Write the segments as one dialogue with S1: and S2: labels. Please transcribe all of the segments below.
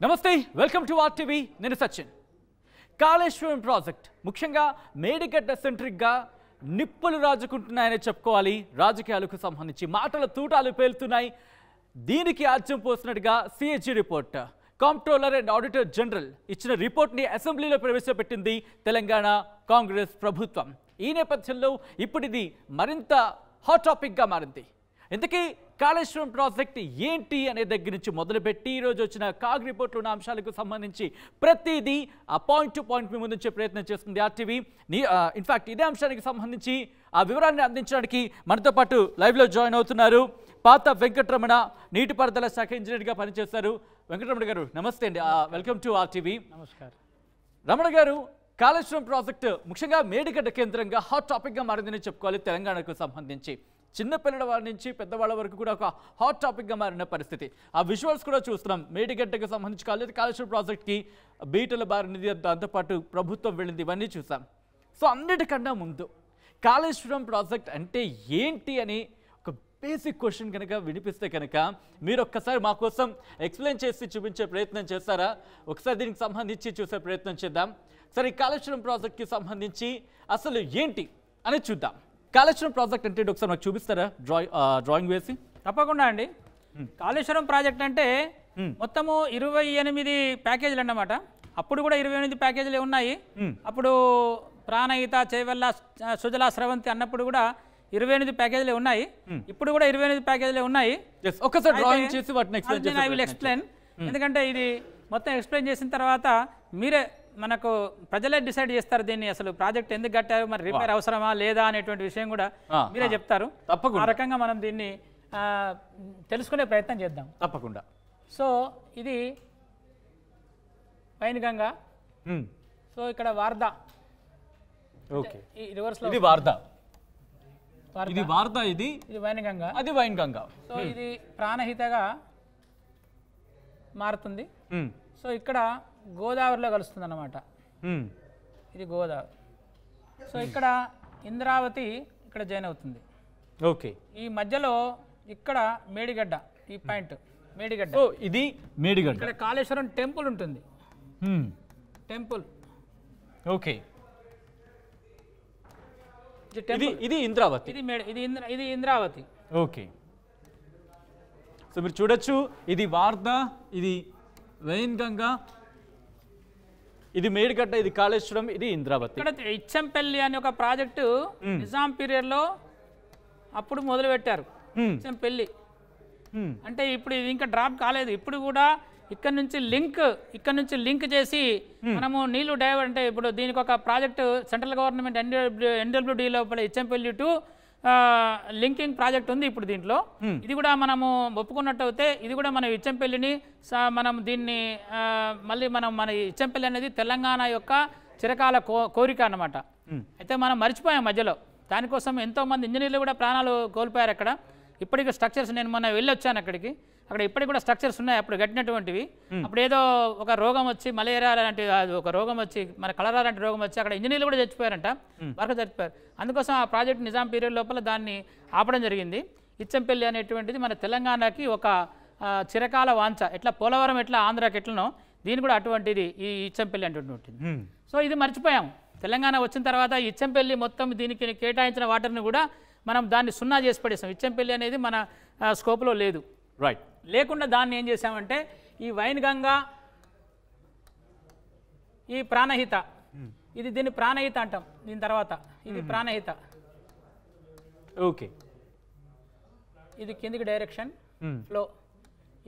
S1: నమస్తే welcome to RTV నేను Sachin Kaleshwaram project ముఖ్యంగా మేడిగడ్డ సెంట్రిక్ గా నిప్పులు రాజుకుంటున్నాయని చెప్పుకోవాలి రాజకీయాలకు సంబంధించి మాటల తూటాలు పేలుతున్నాయి దీనికి ఆజ్యం పోసినట్టుగా CAG report comptroller and auditor general ఇచ్చిన రిపోర్ట్ ని అసెంబ్లీలో ప్రవేశపెట్టింది తెలంగాణ కాంగ్రెస్ ప్రభుత్వం ఈ నేపథ్యంలో ఇప్పుడు ఇది మరింత హాట్ టాపిక్ గా మారింది ఇంతకీ కాళేశ్వరం ప్రాజెక్ట్ ఏంటి అనే దగ్గర నుంచి మొదలుపెట్టి ఈరోజు వచ్చిన కాగ్ రిపోర్ట్లో ఉన్న అంశాలకు సంబంధించి ప్రతిదీ ఆ పాయింట్ టు పాయింట్ మీ ముందుంచే ప్రయత్నం చేస్తుంది ఆర్టీవీ ఇన్ఫాక్ట్ ఇదే అంశానికి సంబంధించి ఆ వివరాన్ని అందించడానికి మనతో పాటు లైవ్లో జాయిన్ అవుతున్నారు పాత వెంకటరమణ నీటిపారుదల శాఖ ఇంజనీర్గా పనిచేశారు వెంకటరమణ గారు నమస్తే అండి వెల్కమ్ టు ఆర్టీవీ
S2: నమస్కారం
S1: రమణ గారు కాళేశ్వరం ప్రాజెక్టు ముఖ్యంగా మేడిగడ్డ కేంద్రంగా హాట్ టాపిక్గా మారిందని చెప్పుకోవాలి తెలంగాణకు సంబంధించి చిన్నపిల్లల వారి నుంచి పెద్దవాళ్ళ వరకు కూడా ఒక హాట్ టాపిక్గా మారిన పరిస్థితి ఆ విజువల్స్ కూడా చూస్తున్నాం మేడిగడ్డకు సంబంధించి కాళేశ్వరం ప్రాజెక్ట్కి బీటల బారినది దాంతోపాటు ప్రభుత్వం వెళ్ళింది ఇవన్నీ చూసాం సో అన్నిటికన్నా ముందు కాళేశ్వరం ప్రాజెక్ట్ అంటే ఏంటి అని ఒక బేసిక్ క్వశ్చన్ కనుక వినిపిస్తే కనుక మీరు ఒక్కసారి మా కోసం ఎక్స్ప్లెయిన్ చేసి చూపించే ప్రయత్నం చేస్తారా ఒకసారి దీనికి సంబంధించి చూసే ప్రయత్నం చేద్దాం సరే ఈ కాళేశ్వరం ప్రాజెక్ట్కి సంబంధించి అసలు ఏంటి అని చూద్దాం కాళేశ్వరం ప్రాజెక్ట్ అంటే ఒకసారి నాకు చూపిస్తారా డ్రాయింగ్ వేసి
S2: తప్పకుండా అండి కాళేశ్వరం ప్రాజెక్ట్ అంటే మొత్తము 28 ప్యాకేజీలు అన్నమాట అప్పుడు కూడా 28 ప్యాకేజీలు ఉన్నాయి అప్పుడు ప్రాణహిత చేవెళ్ళ సుజలా స్రవంతి అన్నప్పుడు కూడా 28 ప్యాకేజీలు ఉన్నాయి ఇప్పుడు కూడా 28 ప్యాకేజీలు ఉన్నాయి
S1: ఒకసారి డ్రాయింగ్ చేసి వాటిని ఎక్స్ప్లెయిన్ చేసి
S2: ఐ విల్ ఎక్స్ప్లెయిన్ ఎందుకంటే ఇది మొత్తం ఎక్స్ప్లెయిన్ చేసిన తర్వాత మీరే మనకు ప్రజలే డిసైడ్ చేస్తారు దీన్ని అసలు ప్రాజెక్ట్ ఎందుకు కట్టారు మరి రిపేర్ అవసరమా లేదా అనేటువంటి విషయం కూడా మీరే చెప్తారు ఆ రకంగా మనం దీన్ని తెలుసుకునే ప్రయత్నం చేద్దాం
S1: తప్పకుండా
S2: సో ఇది వైన్గంగా సో ఇక్కడ వార్దా
S1: ఓకే
S2: ఈ రివర్స్ లో
S1: ఇది వార్దా ఇది వార్దా ఇది
S2: వైన్గంగా
S1: అది వైన్గంగా
S2: సో ఇది ప్రాణహితగా మారుతుంది సో ఇక్కడ గోదావరిలో కలుస్తుంది అన్నమాట ఇది గోదావరి సో ఇక్కడ ఇంద్రావతి ఇక్కడ జాయిన్ అవుతుంది
S1: ఓకే
S2: ఈ మధ్యలో ఇక్కడ మేడిగడ్డ ఈ పాయింట్ మేడిగడ్డ
S1: ఇది మేడిగడ్డ
S2: ఇక్కడ కాళేశ్వరం టెంపుల్ ఉంటుంది టెంపుల్
S1: ఓకే ఇది ఇంద్రావతి
S2: ఇది ఇంద్రావతి
S1: ఓకే సో మీరు చూడొచ్చు ఇది వార్దా ఇది వైన్గంగా ఇది మేడిగడ్డ ఇది కాళేశ్వరం ఇది ఇంద్రావతి
S2: ఇక్కడ ఇచ్చంపల్లి అనే ఒక ప్రాజెక్టు నిజాం పీరియడ్ లో అప్పుడు మొదలు పెట్టారు ఇచ్చంపల్లి అంటే ఇప్పుడు ఇది ఇంకా డ్రాప్ కాలేదు ఇప్పుడు కూడా ఇక్కడ నుంచి లింక్ చేసి మనము నీళ్లు డైవర్ట్ అంటే ఇప్పుడు దీనికి ఒక ప్రాజెక్టు సెంట్రల్ గవర్నమెంట్ ఎన్డబ్ల్యూడి లోపల ఇచ్చంపల్లి టు లింకింగ్ ప్రాజెక్ట్ ఉంది ఇప్పుడు దీంట్లో ఇది కూడా మనము ఒప్పుకున్నట్టు అయితే ఇది కూడా మన ఇచ్చంపల్లిని మనం దీన్ని మళ్ళీ మన ఇచ్చంపల్లి అనేది తెలంగాణ యొక్క చిరకాల కోరిక అన్నమాట అయితే మనం మర్చిపోయాం మధ్యలో దానికోసం ఎంతోమంది ఇంజనీర్లు కూడా ప్రాణాలు కోల్పోయారు అక్కడ ఇప్పటికీ స్ట్రక్చర్స్ నేను మొన్న వెళ్ళొచ్చాను అక్కడ ఇప్పటికి కూడా స్ట్రక్చర్స్ ఉన్నాయి అప్పుడు కట్టినటువంటివి అప్పుడు ఏదో ఒక రోగం వచ్చి మలేరియా లాంటి ఒక రోగం వచ్చి మన కలరా లాంటి రోగం వచ్చి అక్కడ ఇంజనీర్లు కూడా చచ్చిపోయారంట వర్క్ చచ్చిపోయారు అందుకోసం ఆ ప్రాజెక్ట్ నిజాం పీరియడ్ లోపల దాన్ని ఆపడం జరిగింది ఇచ్చంపల్లి అనేటువంటిది మన తెలంగాణకి ఒక చిరకాల వాంఛ ఎట్లా పోలవరం ఎట్లా ఆంధ్రాకి ఎట్లనో దీని కూడా అటువంటిది ఈ ఇచ్చంపల్లి అనేటువంటిది సో ఇది మర్చిపోయాం తెలంగాణ వచ్చిన తర్వాత ఇచ్చంపల్లి మొత్తం దీనికి కేటాయించిన వాటర్ని కూడా మనం దాన్ని సున్నా చేసి పడేసాం ఇచ్చంపల్లి అనేది మన స్కోప్లో లేదు
S1: రైట్
S2: లేకుండా దాన్ని ఏం చేసామంటే ఈ వైన్గంగా ఈ ప్రాణహిత ఇది దీన్ని ప్రాణహిత అంటాం దీని తర్వాత ఇది ప్రాణహిత
S1: ఓకే
S2: ఇది కిందికి డైరెక్షన్ ఫ్లో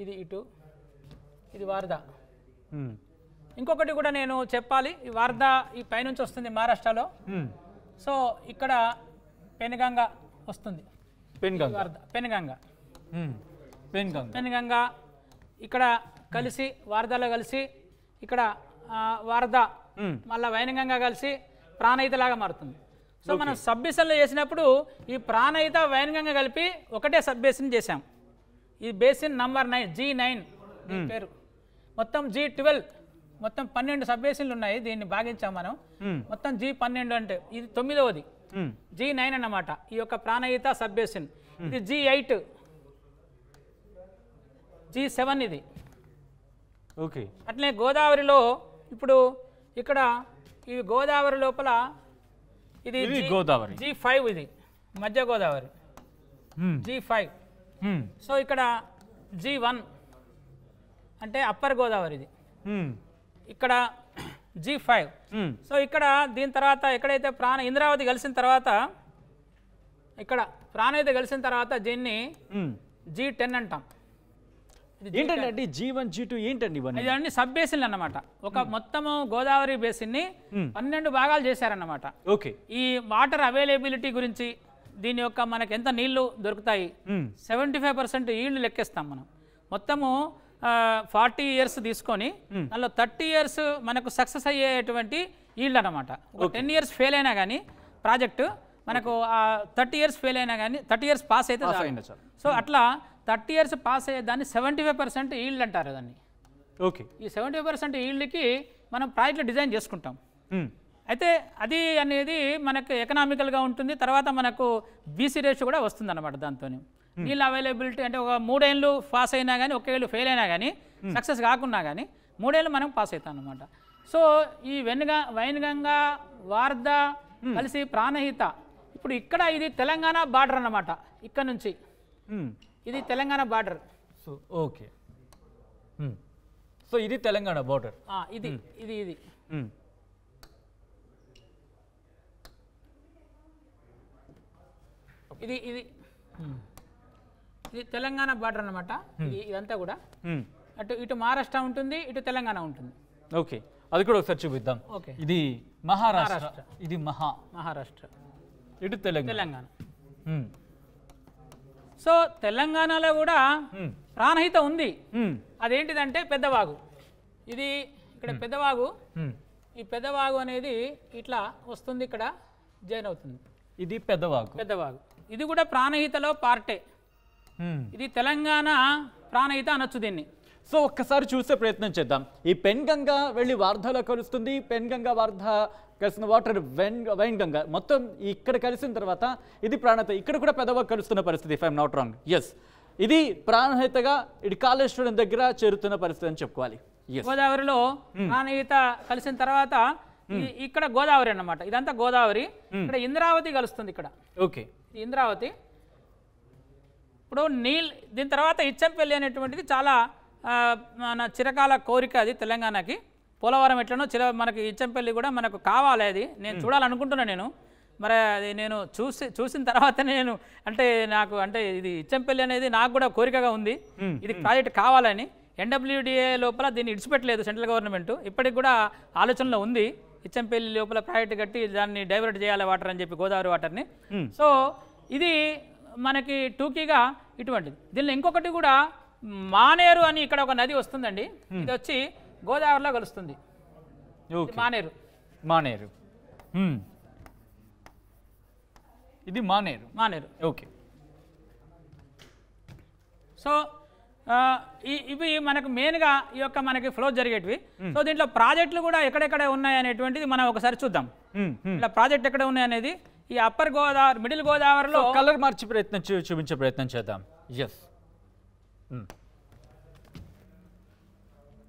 S2: ఇది ఇటు ఇది వారదా ఇంకొకటి కూడా నేను చెప్పాలి ఈ వారదా ఈ పైనుంచి వస్తుంది మహారాష్ట్రలో సో ఇక్కడ పెనుగంగా వస్తుంది పెనుగంగా ఇక్కడ కలిసి వారదాలో కలిసి ఇక్కడ వారద మళ్ళీ వైనగంగా కలిసి ప్రాణహితలాగా మారుతుంది సో మనం సబ్ బేసిన్లో చేసినప్పుడు ఈ ప్రాణహిత వైనగంగా కలిపి ఒకటే సబ్ బేసిన్ చేసాం ఈ బేసిన్ నంబర్ 9 G9 పేరు మొత్తం G12 మొత్తం 12 సబ్ బేసిన్లు ఉన్నాయి దీన్ని భాగించాం మనం మొత్తం G12 అంటే ఇది 9వది G9 అన్నమాట ఈ యొక్క ప్రాణహిత సబ్ బేసిన్ ఇది G8 G7 ఇది
S1: ఓకే.
S2: అట్లనే గోదావరిలో ఇప్పుడు ఇక్కడ ఈ గోదావరి లోపల ఇది
S1: గోదావరి
S2: G5, ఇది మధ్య గోదావరి G5. సో ఇక్కడ G1 అంటే అప్పర్ గోదావరి, ఇది ఇక్కడ G5. సో ఇక్కడ దీని తర్వాత ఎక్కడైతే ఇంద్రావతి కలిసిన తర్వాత, ఇక్కడ ప్రాణహిత కలిసిన తర్వాత దీన్ని G10 అంటాం.
S1: ఏంటంటే G1 G2 ఏంటండి ఇవన్నీ?
S2: ఇవన్నీ సబ్ బేసిన్లు అన్నమాట. ఒక మొత్తము గోదావరి బేసిన్ని 12 భాగాలు చేశారన్నమాట.
S1: ఓకే.
S2: ఈ వాటర్ అవైలబిలిటీ గురించి, దీని యొక్క మనకి ఎంత నీళ్లు దొరుకుతాయి, 75% ఈల్డ్ లెక్కేస్తాం మనం. మొత్తము 40 years తీసుకొని దానిలో 30 years మనకు సక్సెస్ అయ్యేటువంటి ఈల్డ్ అనమాట. 10 years ఫెయిల్ అయినా కానీ ప్రాజెక్టు మనకు 30 years ఫెయిల్ అయినా కానీ 30 years పాస్ అయితే చాలు. సో అట్లా 30 years పాస్ అయ్యేదాన్ని 75% ఈల్డ్ అంటారు దాన్ని.
S1: ఓకే.
S2: ఈ 75% ఈల్డ్కి మనం ప్రాజెక్టులు డిజైన్ చేసుకుంటాం. అయితే అది అనేది మనకు ఎకనామికల్గా ఉంటుంది. తర్వాత మనకు బీసీ రేషియో కూడా వస్తుంది అన్నమాట. దాంతో నీళ్ళ అవైలబిలిటీ అంటే ఒక 3 ఏళ్ళు పాస్ అయినా కానీ, 1 ఏళ్ళు ఫెయిల్ అయినా కానీ, సక్సెస్ కాకున్నా కానీ 3 ఏళ్ళు మనం పాస్ అవుతాం అన్నమాట. సో ఈ వైన్గంగా, వార్ధ కలిసి ప్రాణహిత, ఇప్పుడు ఇక్కడ ఇది తెలంగాణ బార్డర్ అన్నమాట. ఇక్కడ నుంచి ఇది Telangana border.
S1: So okay. So ఇది తెలంగాణ బార్డర్.
S2: ఇది ఇది ఇది ఇది ఇది ఇది తెలంగాణ బార్డర్ అన్నమాట. ఇదంతా కూడా అటు ఇటు మహారాష్ట్ర ఉంటుంది, ఇటు తెలంగాణ ఉంటుంది.
S1: ఓకే, అది కూడా ఒకసారి చూపిద్దాం.
S2: ఓకే.
S1: ఇది మహారాష్ట్ర, ఇది
S2: మహారాష్ట్ర,
S1: ఇటు తెలంగాణ.
S2: సో తెలంగాణలో కూడా ప్రాణహిత ఉంది. అదేంటిదంటే పెద్దవాగు. ఇది ఇక్కడ పెద్దవాగు. ఈ పెద్దవాగు అనేది ఇట్లా వస్తుంది, ఇక్కడ జాయిన్ అవుతుంది.
S1: ఇది పెద్దవాగు. ఇది కూడా ప్రాణహితలో పార్టే. ఇది తెలంగాణ ప్రాణహిత అనొచ్చు దీన్ని. సో ఒక్కసారి చూసే ప్రయత్నం చేద్దాం. ఈ పెన్గంగా వెళ్ళి వార్ధలో కలుస్తుంది. పెన్గంగా వార్ధ కలిసిన వాటర్ వైన్గంగా మొత్తం ఇక్కడ కలిసిన తర్వాత ఇది ప్రాణహిత. ఇక్కడ కూడా పెద్దవాగు కలుస్తున్న పరిస్థితి, if I'm not wrong. Yes, ఇది ప్రాణహితగా ఇది కాళేశ్వరం దగ్గర చేరుతున్న పరిస్థితి అని చెప్పుకోవాలి.
S2: గోదావరిలో ప్రాణహిత కలిసిన తర్వాత ఇక్కడ గోదావరి అన్నమాట. ఇదంతా గోదావరి. ఇక్కడ ఇంద్రావతి కలుస్తుంది. ఇక్కడ
S1: ఓకే,
S2: ఇంద్రావతి. ఇప్పుడు దీని తర్వాత ఇచ్చంపల్లి అనేటువంటిది చాలా మన చిరకాల కోరిక. అది తెలంగాణకి పోలవరం ఎట్లనో మనకి ఇచ్చంపల్లి కూడా మనకు కావాలి. అది నేను చూడాలనుకుంటున్నాను. నేను మరి అది నేను చూసిన తర్వాత నేను నాకు ఇది ఇచ్చంపల్లి అనేది నాకు కూడా కోరికగా ఉంది. ఇది ప్రాజెక్ట్ కావాలని. NWDA లోపల దీన్ని ఇడిచిపెట్టలేదు సెంట్రల్ గవర్నమెంట్. ఇప్పటికి కూడా ఆలోచనలో ఉంది. ఇచ్చంపల్లి లోపల ప్రాజెక్ట్ కట్టి దాన్ని డైవర్ట్ చేయాలి వాటర్ అని చెప్పి, గోదావరి వాటర్ని. సో ఇది మనకి టూకీగా ఇటువంటిది. దీనిలో ఇంకొకటి కూడా మానేరు అని ఇక్కడ ఒక నది వస్తుందండి. ఇది వచ్చి గోదావరిలో కలుస్తుంది. మానేరు.
S1: ఇది మానేరు. ఓకే.
S2: సో ఇవి మనకు మెయిన్గా ఈ యొక్క మనకి ఫ్లో జరిగేటివి. సో దీంట్లో ప్రాజెక్టులు కూడా ఎక్కడెక్కడ ఉన్నాయి అనేటువంటిది మనం ఒకసారి చూద్దాం. ఇలా ప్రాజెక్ట్ ఎక్కడ ఉన్నాయి అనేది ఈ అప్పర్ గోదావరి, మిడిల్ గోదావరిలో
S1: కలర్ మార్చి చూపించే ప్రయత్నం చేద్దాం. ఎస్,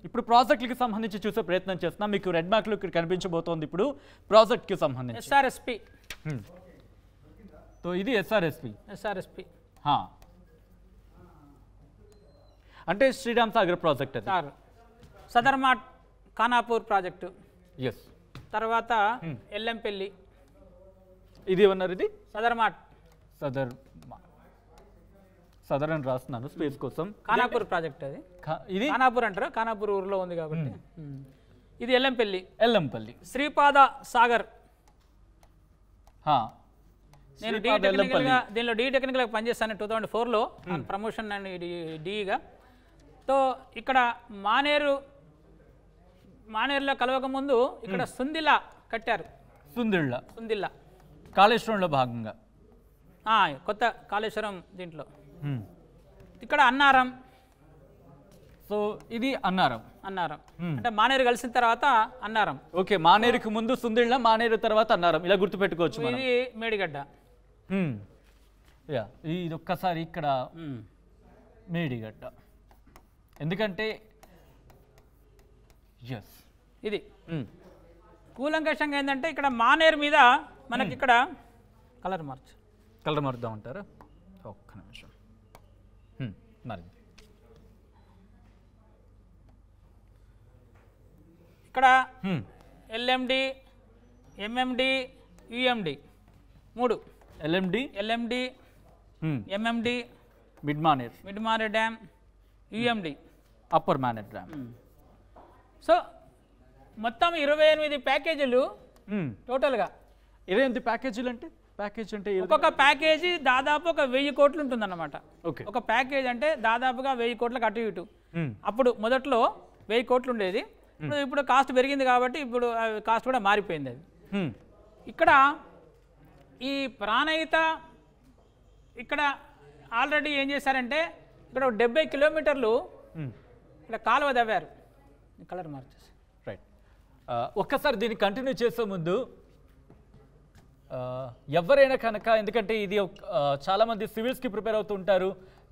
S1: ఇప్పుడు ప్రాజెక్టులకి సంబంధించి చూసే ప్రయత్నం చేస్తున్నాం. మీకు రెడ్ మార్క్లు ఇక్కడ కనిపించబోతోంది. ఇప్పుడు ప్రాజెక్ట్కి సంబంధించి
S2: SRSP.
S1: సో ఇది SRSP. అంటే శ్రీరామ్ సాగర్ ప్రాజెక్ట్. అది
S2: సదర్మాట్ ఖానాపూర్ ప్రాజెక్టు.
S1: ఎస్.
S2: తర్వాత ఎల్లంపల్లి.
S1: ఇది ఏమన్నారు? ఇది సదర్ అని రాస్తున్నాను స్పేస్ కోసం.
S2: ఖానాపూర్ ప్రాజెక్ట్. అది ఇది ఖానాపూర్ అంటారు, ఖానాపూర్ ఊర్లో ఉంది కాబట్టి. ఇది ఎల్లంపల్లి. శ్రీపాద సాగర్. నేను దీనిలో టెక్నికల్గా పనిచేస్తాను 2004లో ప్రమోషన్ అండ్ డిఈగా. సో ఇక్కడ మానేరులో కలవక ముందు ఇక్కడ సుందిల్ల కట్టారు. సుందిల్ల
S1: కాళేశ్వరంలో భాగంగా,
S2: కొత్త కాళేశ్వరం దీంట్లో. ఇక్కడ అన్నారం.
S1: సో ఇది అన్నారం
S2: అంటే మానేరు కలిసిన తర్వాత అన్నారం.
S1: ఓకే, మానేరుకి ముందు సుందిళ్ళ, మానేరు తర్వాత అన్నారం, ఇలా గుర్తుపెట్టుకోవచ్చు.
S2: ఇది మేడిగడ్డ.
S1: ఇది ఒక్కసారి ఇక్కడ మేడిగడ్డ, ఎందుకంటే ఎస్.
S2: ఇది కూలంకషంగా ఏంటంటే ఇక్కడ మానేరు మీద మనకి ఇక్కడ కలర్
S1: మారుద్దాం అంటారా? ఒక్క నిమిషం. మరి
S2: ఇక్కడ LMD, MMD, UMD 3. LMD, MMD
S1: mid Maner
S2: dam, UMD
S1: upper Maner dam.
S2: So మొత్తం 28 ప్యాకేజీలు టోటల్గా.
S1: 28 ప్యాకేజీలు అంటే
S2: ఒక్కొక్క ప్యాకేజీ దాదాపు ఒక 1000 కోట్లు ఉంటుందన్నమాట.
S1: ఓకే.
S2: ఒక ప్యాకేజ్ అంటే దాదాపుగా 1000 కోట్లకు అటు ఇటు. అప్పుడు మొదట్లో 1000 కోట్లు ఉండేది. ఇప్పుడు కాస్ట్ పెరిగింది కాబట్టి ఇప్పుడు కాస్ట్ కూడా మారిపోయింది. అది ఇక్కడ ఈ ప్రాణహిత ఇక్కడ ఆల్రెడీ ఏం చేశారంటే ఇక్కడ 70 కిలోమీటర్లు ఇక్కడ కాలువ తవ్వారు. కలర్ మార్చేసి
S1: రైట్. ఒక్కసారి దీన్ని కంటిన్యూ చేసే ముందు ఎవరైనా కనుక, ఎందుకంటే ఇది చాలామంది సివిల్స్కి ప్రిపేర్ అవుతూ ఉంటారు,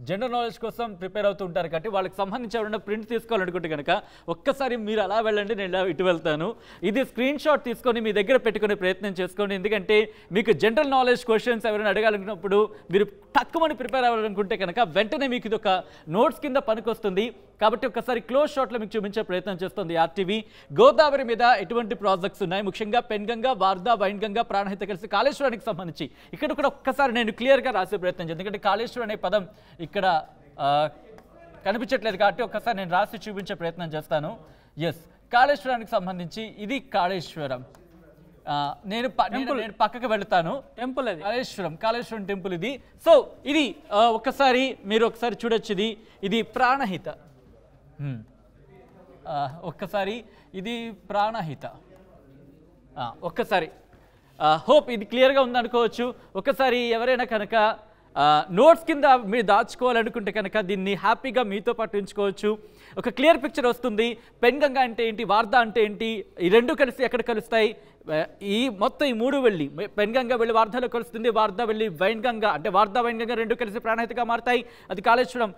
S1: జనరల్ నాలెడ్జ్ కోసం ప్రిపేర్ అవుతూ ఉంటారు కాబట్టి వాళ్ళకి సంబంధించి ఎవరైనా ప్రింట్ తీసుకోవాలనుకుంటే కనుక ఒక్కసారి మీరు అలా వెళ్ళండి, నేను ఇలా ఇటు వెళ్తాను. ఇది స్క్రీన్ షాట్ తీసుకొని మీ దగ్గర పెట్టుకునే ప్రయత్నం చేసుకోండి. ఎందుకంటే మీకు జనరల్ నాలెడ్జ్ క్వశ్చన్స్ ఎవరైనా అడగాలనుకున్నప్పుడు మీరు తక్కువని ప్రిపేర్ అవ్వాలనుకుంటే కనుక వెంటనే మీకు ఇది ఒక నోట్స్ కింద పనికొస్తుంది. కాబట్టి ఒకసారి క్లోజ్ షాట్లో మీకు చూపించే ప్రయత్నం చేస్తుంది ఆర్టీవీ. గోదావరి మీద ఎటువంటి ప్రాజెక్ట్స్ ఉన్నాయి, ముఖ్యంగా పెన్గంగా, వార్దా, వైన్గంగా, ప్రాణహిత కలిసి కాళేశ్వరానికి సంబంధించి ఇక్కడ కూడా ఒక్కసారి నేను క్లియర్గా రాసే ప్రయత్నం చేస్తాను. ఎందుకంటే కాళేశ్వరం అనే పదం ఇక్కడ కనిపించట్లేదు కాబట్టి ఒక్కసారి నేను రాసి చూపించే ప్రయత్నం చేస్తాను. ఎస్, కాళేశ్వరానికి సంబంధించి ఇది కాళేశ్వరం. నేను పక్కకు వెళుతాను.
S2: టెంపుల్ అది
S1: కాళేశ్వరం టెంపుల్ ఇది. సో ఇది ఒక్కసారి మీరు ఒకసారి చూడొచ్చు. ఇది ప్రాణహిత. ఒక్కసారి ఇది ప్రాణహిత. ఒక్కసారి హోప్ ఇది క్లియర్గా ఉందనుకోవచ్చు. ఒక్కసారి ఎవరైనా కనుక నోట్స్ కింద మీరు దాచుకోవాలనుకుంటే కనుక దీన్ని హ్యాపీగా మీతో పాటు ఉంచుకోవచ్చు. ఒక క్లియర్ పిక్చర్ వస్తుంది. పెన్గంగా అంటే ఏంటి, వార్దా అంటే ఏంటి, ఈ రెండు కలిసి ఎక్కడ కలుస్తాయి, ఈ మొత్తం ఈ మూడు వెళ్ళి పెన్గంగా వెళ్ళి వార్దాలో కలుస్తుంది, వార్దా వెళ్ళి వైన్గంగా అంటే వార్దా వైన్గంగా రెండు కలిసి ప్రాణహితగా మారుతాయి. అది కాళేశ్వరం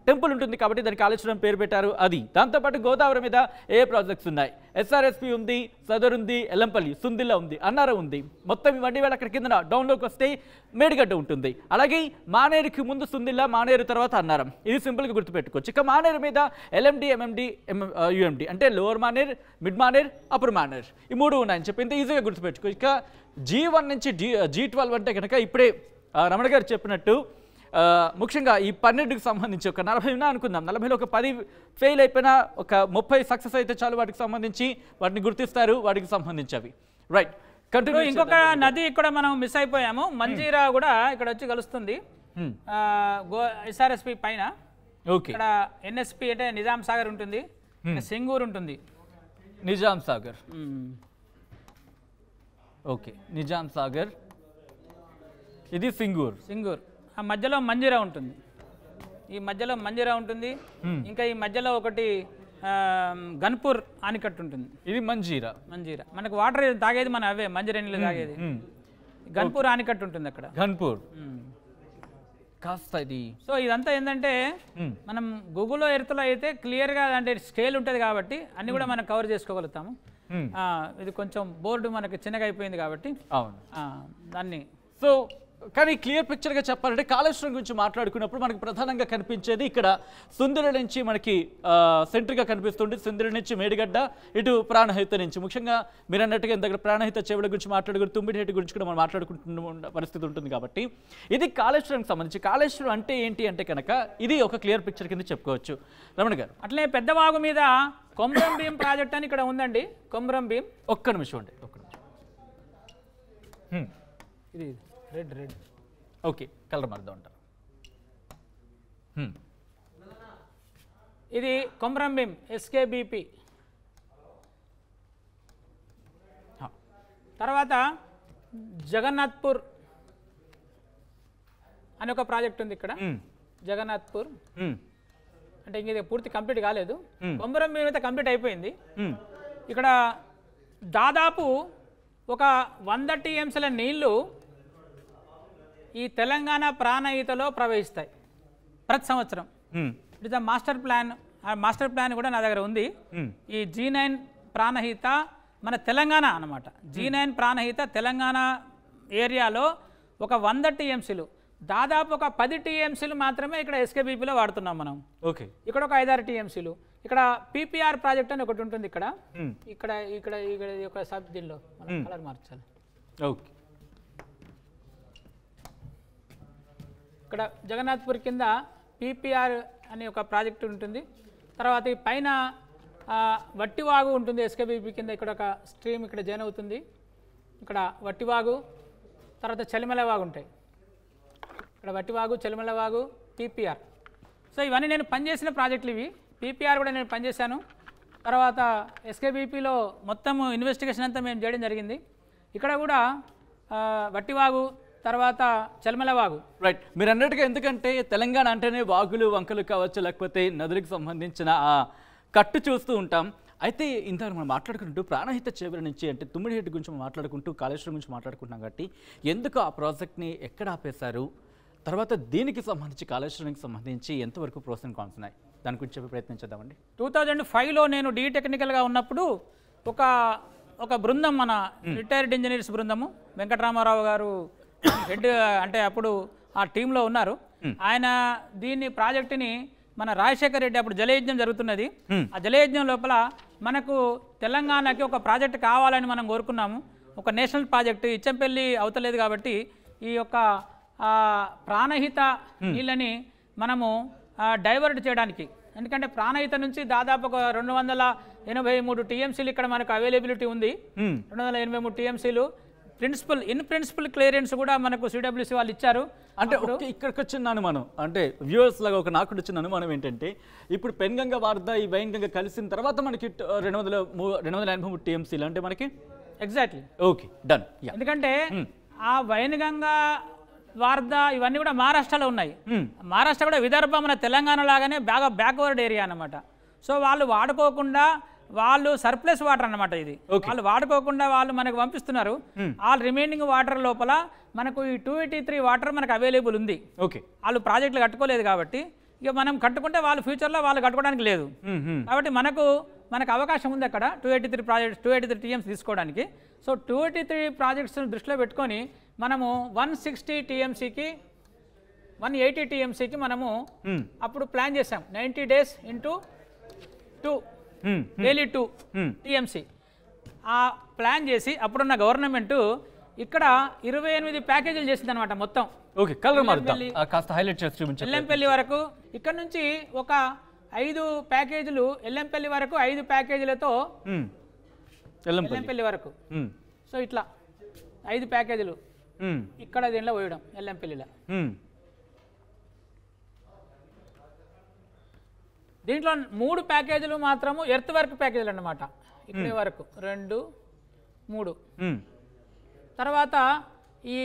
S1: టెంపుల్ ఉంటుంది కాబట్టి దానికి కాళేశ్వరం పేరు పెట్టారు. అది దాంతోపాటు గోదావరి మీద ఏ ప్రాజెక్ట్స్ ఉన్నాయి, ఎస్ఆర్ఎస్పి ఉంది, సదర్ ఉంది, ఎల్లంపల్లి, సుందిల్ల ఉంది, అన్నారం ఉంది. మొత్తం ఇవన్నీ వేళ అక్కడ కింద డౌన్లోకి వస్తే మేడిగడ్డ ఉంటుంది. అలాగే మానేరుకి ముందు సుందిల్ల, మానేరు తర్వాత అన్నారం. ఇది సింపుల్గా గుర్తుపెట్టుకోవచ్చు. ఇక మానేరు మీద ఎల్ఎండి, ఎంఎండి, యుఎండి అంటే lower Maner, mid Maner, upper Maner, ఈ మూడు ఉన్నాయని చెప్పి ఇంత ఈజీగా గుర్తుపెట్టుకో. ఇక G1 నుంచి G12 అంటే కనుక ఇప్పుడే రమణ గారు చెప్పినట్టు ముఖ్యంగా ఈ 12కి సంబంధించి ఒక 40 ఉన్నా అనుకుందాం. 40లో ఒక 10 ఫెయిల్ అయిపోయినా ఒక 30 సక్సెస్ అయితే చాలు. వాటికి సంబంధించి వాటిని గుర్తిస్తారు, వాటికి సంబంధించి రైట్. కంటిన్యూ.
S2: ఇంకొక నది ఇక్కడ మనం మిస్ అయిపోయాము. మంజీరా కూడా ఇక్కడ వచ్చి కలుస్తుంది ఎస్ఆర్ఎస్పి పైన.
S1: ఓకే.
S2: ఇక్కడ ఎన్ఎస్పి అంటే నిజాం సాగర్ ఉంటుంది, సింగూర్ ఉంటుంది.
S1: నిజాం సాగర్. ఓకే, నిజాం సాగర్. ఇది సింగూర్. ఆ మధ్యలో మంజీరా ఉంటుంది. ఈ మధ్యలో మంజీరా ఉంటుంది. ఇంకా ఈ మధ్యలో ఒకటి గన్పూర్ ఆనికట్టు ఉంటుంది. ఇది మంజీరా.
S2: మనకు వాటర్ తాగేది మన అవే మంజీరా నీళ్ళు తాగేది. గన్పూర్ ఆనికట్టు ఉంటుంది అక్కడ.
S1: గన్పూర్ కాస్త ఇది.
S2: సో ఇదంతా ఏంటంటే మనం గూగుల్లో ఎర్త్లో అయితే క్లియర్గా అంటే స్కేల్ ఉంటుంది కాబట్టి అన్ని కూడా మనం కవర్ చేసుకోగలుగుతాము. ఇది కొంచెం బోర్డు మనకి చిన్నగా అయిపోయింది కాబట్టి
S1: అవును
S2: దాన్ని.
S1: సో కానీ క్లియర్ పిక్చర్గా చెప్పాలంటే కాళేశ్వరం గురించి మాట్లాడుకున్నప్పుడు మనకు ప్రధానంగా కనిపించేది ఇక్కడ సుందిర నుంచి మనకి సెంటర్గా కనిపిస్తుంది. సుందిర నుంచి మేడిగడ్డ, ఇటు ప్రాణహిత నుంచి. ముఖ్యంగా మీరు అన్నట్టుగా దగ్గర ప్రాణహిత చెవుల గురించి మాట్లాడుకుని తుమ్మిడిహేటి గురించి కూడా మనం మాట్లాడుకుంటున్న పరిస్థితి ఉంటుంది కాబట్టి ఇది కాళేశ్వరానికి సంబంధించి. కాళేశ్వరం అంటే ఏంటి అంటే కనుక ఇది ఒక క్లియర్ పిక్చర్ కింద చెప్పుకోవచ్చు. రమణ గారు,
S2: అట్లే పెద్దవాగు మీద కొమ్రం భీం ప్రాజెక్ట్ అని ఇక్కడ ఉందండి. కొమ్రం భీం.
S1: ఒక్క నిమిషం అండి, ఒక్క నిమిషం.
S2: ఇది రెడ్.
S1: ఓకే, కలర్ మారుద్దాం అంటారు.
S2: ఇది కొమ్రం భీం ఎస్కేబిపి. తర్వాత జగన్నాథ్పూర్ అని ఒక ప్రాజెక్ట్ ఉంది ఇక్కడ. జగన్నాథ్పూర్ అంటే ఇంక ఇది పూర్తి కంప్లీట్ కాలేదు. కొమ్రం భీం అయితే కంప్లీట్ అయిపోయింది. ఇక్కడ దాదాపు ఒక 100 TMCల నీళ్లు ఈ తెలంగాణ ప్రాణహితలో ప్రవహిస్తాయి ప్రతి సంవత్సరం. It is the master plan ఆ మాస్టర్ ప్లాన్ కూడా నా దగ్గర ఉంది. ఈ G9 ప్రాణహిత మన తెలంగాణ అన్నమాట. G9 ప్రాణహిత తెలంగాణ ఏరియాలో ఒక 100 TMCలు, దాదాపు ఒక 10 TMCలు మాత్రమే ఇక్కడ SKBPలో వాడుతున్నాం మనం.
S1: ఓకే,
S2: ఇక్కడ ఒక 5-6 TMCలు. ఇక్కడ PPR ప్రాజెక్ట్ అని ఒకటి ఉంటుంది. ఇక్కడ ఇక్కడ ఇక్కడ ఇక్కడ ఒక సబ్ దీనిలో మనం కలర్ మార్చాలి.
S1: ఓకే,
S2: ఇక్కడ జగన్నాథ్పూర్ కింద PPR అనే ఒక ప్రాజెక్ట్ ఉంటుంది. తర్వాత ఈ పైన వట్టివాగు ఉంటుంది SKBP కింద. ఇక్కడ ఒక స్ట్రీమ్ ఇక్కడ జాయిన్ అవుతుంది. ఇక్కడ వట్టివాగు, తర్వాత చలిమలవాగు ఉంటాయి. ఇక్కడ వట్టివాగు, చలిమలవాగు, PPR. సో ఇవన్నీ నేను పనిచేసిన ప్రాజెక్టులు ఇవి. PPR కూడా నేను పనిచేశాను. తర్వాత SKBPలో మొత్తం ఇన్వెస్టిగేషన్ అంతా మేము చేయడం జరిగింది. ఇక్కడ కూడా వట్టివాగు, తర్వాత చల్మలవాగు.
S1: రైట్, మీరు అన్నట్టుగా ఎందుకంటే తెలంగాణ అంటేనే వాగులు వంకలు కావచ్చు, లేకపోతే నదులకు సంబంధించిన ఆ కట్టు చూస్తూ ఉంటాం. అయితే ఇంత మనం మాట్లాడుకుంటూ ప్రాణహిత చేవెళ్ళ నుంచి అంటే తుమ్మిడిహెడ్డి గురించి మాట్లాడుకుంటూ కాళేశ్వరం గురించి మాట్లాడుకుంటున్నాం కాబట్టి ఎందుకు ఆ ప్రాజెక్ట్ని ఎక్కడ ఆపేశారు, తర్వాత దీనికి సంబంధించి కాళేశ్వరానికి సంబంధించి ఎంతవరకు ప్రోత్సాహం కాన్సున్నాయి, దాని గురించి చెప్పి ప్రయత్నించేద్దామండి.
S2: 2005లో నేను డీ టెక్నికల్గా ఉన్నప్పుడు ఒక బృందం, మన రిటైర్డ్ ఇంజనీర్స్ బృందము, వెంకటరామారావు గారు హెడ్ అంటే అప్పుడు ఆ టీంలో ఉన్నారు. ఆయన దీన్ని ప్రాజెక్టుని మన రాజశేఖర్ రెడ్డి అప్పుడు జలయజ్ఞం జరుగుతున్నది. ఆ జలయజ్ఞం లోపల మనకు తెలంగాణకి ఒక ప్రాజెక్ట్ కావాలని మనం కోరుకున్నాము. ఒక నేషనల్ ప్రాజెక్టు ఇచ్చంపల్లి అవుతలేదు కాబట్టి ఈ యొక్క ప్రాణహిత నీళ్ళని మనము డైవర్ట్ చేయడానికి, ఎందుకంటే ప్రాణహిత నుంచి దాదాపు ఒక 283 TMCలు ఇక్కడ మనకు అవైలబిలిటీ ఉంది. 283 TMCలు ఇన్ ప్రిన్సిపల్ క్లియరెన్స్ కూడా మనకు CWC వాళ్ళు ఇచ్చారు.
S1: అంటే ఇక్కడికి వచ్చిన అనుమానం అంటే వ్యూవర్స్ లాగా నాకు వచ్చిన అనుమానం ఏంటంటే ఇప్పుడు పెన్గంగ వార్ద ఈ వైన్గంగ కలిసిన తర్వాత మనకి 283 TMCలు అంటే మనకి
S2: ఎగ్జాక్ట్లీ
S1: ఓకే డన్.
S2: ఎందుకంటే ఆ వైన్గంగ వార్ద ఇవన్నీ కూడా మహారాష్ట్రలో ఉన్నాయి. మహారాష్ట్ర కూడా విదర్భ మన తెలంగాణ లాగానే బాగా బ్యాక్వర్డ్ ఏరియా అన్నమాట. సో వాళ్ళు వాడుకోకుండా, వాళ్ళు సర్ప్లస్ వాటర్ అన్నమాట. ఇది వాళ్ళు వాడుకోకుండా వాళ్ళు మనకు పంపిస్తున్నారు. ఆల్ రిమైనింగ్ వాటర్ లోపల మనకు ఈ 283 వాటర్ మనకు అవైలబుల్ ఉంది.
S1: ఓకే,
S2: వాళ్ళు ప్రాజెక్టులు కట్టుకోలేదు కాబట్టి ఇక మనం కట్టుకుంటే వాళ్ళు ఫ్యూచర్లో వాళ్ళు కట్టుకోవడానికి లేదు. కాబట్టి మనకు అవకాశం ఉంది అక్కడ 283 TMs తీసుకోవడానికి. సో 283 ప్రాజెక్ట్స్ దృష్టిలో పెట్టుకొని మనము 160 TMCకి 180 TMCకి మనము అప్పుడు ప్లాన్ చేసాం. 90 days into 2 డైలీ 2 TMC ఆ ప్లాన్ చేసి అప్పుడున్న గవర్నమెంట్ ఇక్కడ 28 ప్యాకేజీలు చేసింది అనమాట మొత్తం.
S1: ఓకే, కలర్ మారుద్దాం కాస్త హైలైట్ చేసి చూపించండి.
S2: ఎల్లంపల్లి వరకు ఇక్కడ నుంచి ఒక 5 ప్యాకేజీలు, ఎల్లంపల్లి వరకు 5 ప్యాకేజీలతో ఎల్లంపల్లి వరకు. సో ఇట్లా 5 ప్యాకేజీలు ఇక్కడ దీనిలో పోయడం ఎల్లంపల్లిలో. దీంట్లో 3 ప్యాకేజీలు మాత్రము ఎర్త్ వర్క్ ప్యాకేజీలు అన్నమాట. ఇక్కడి వరకు 2, 3. తర్వాత ఈ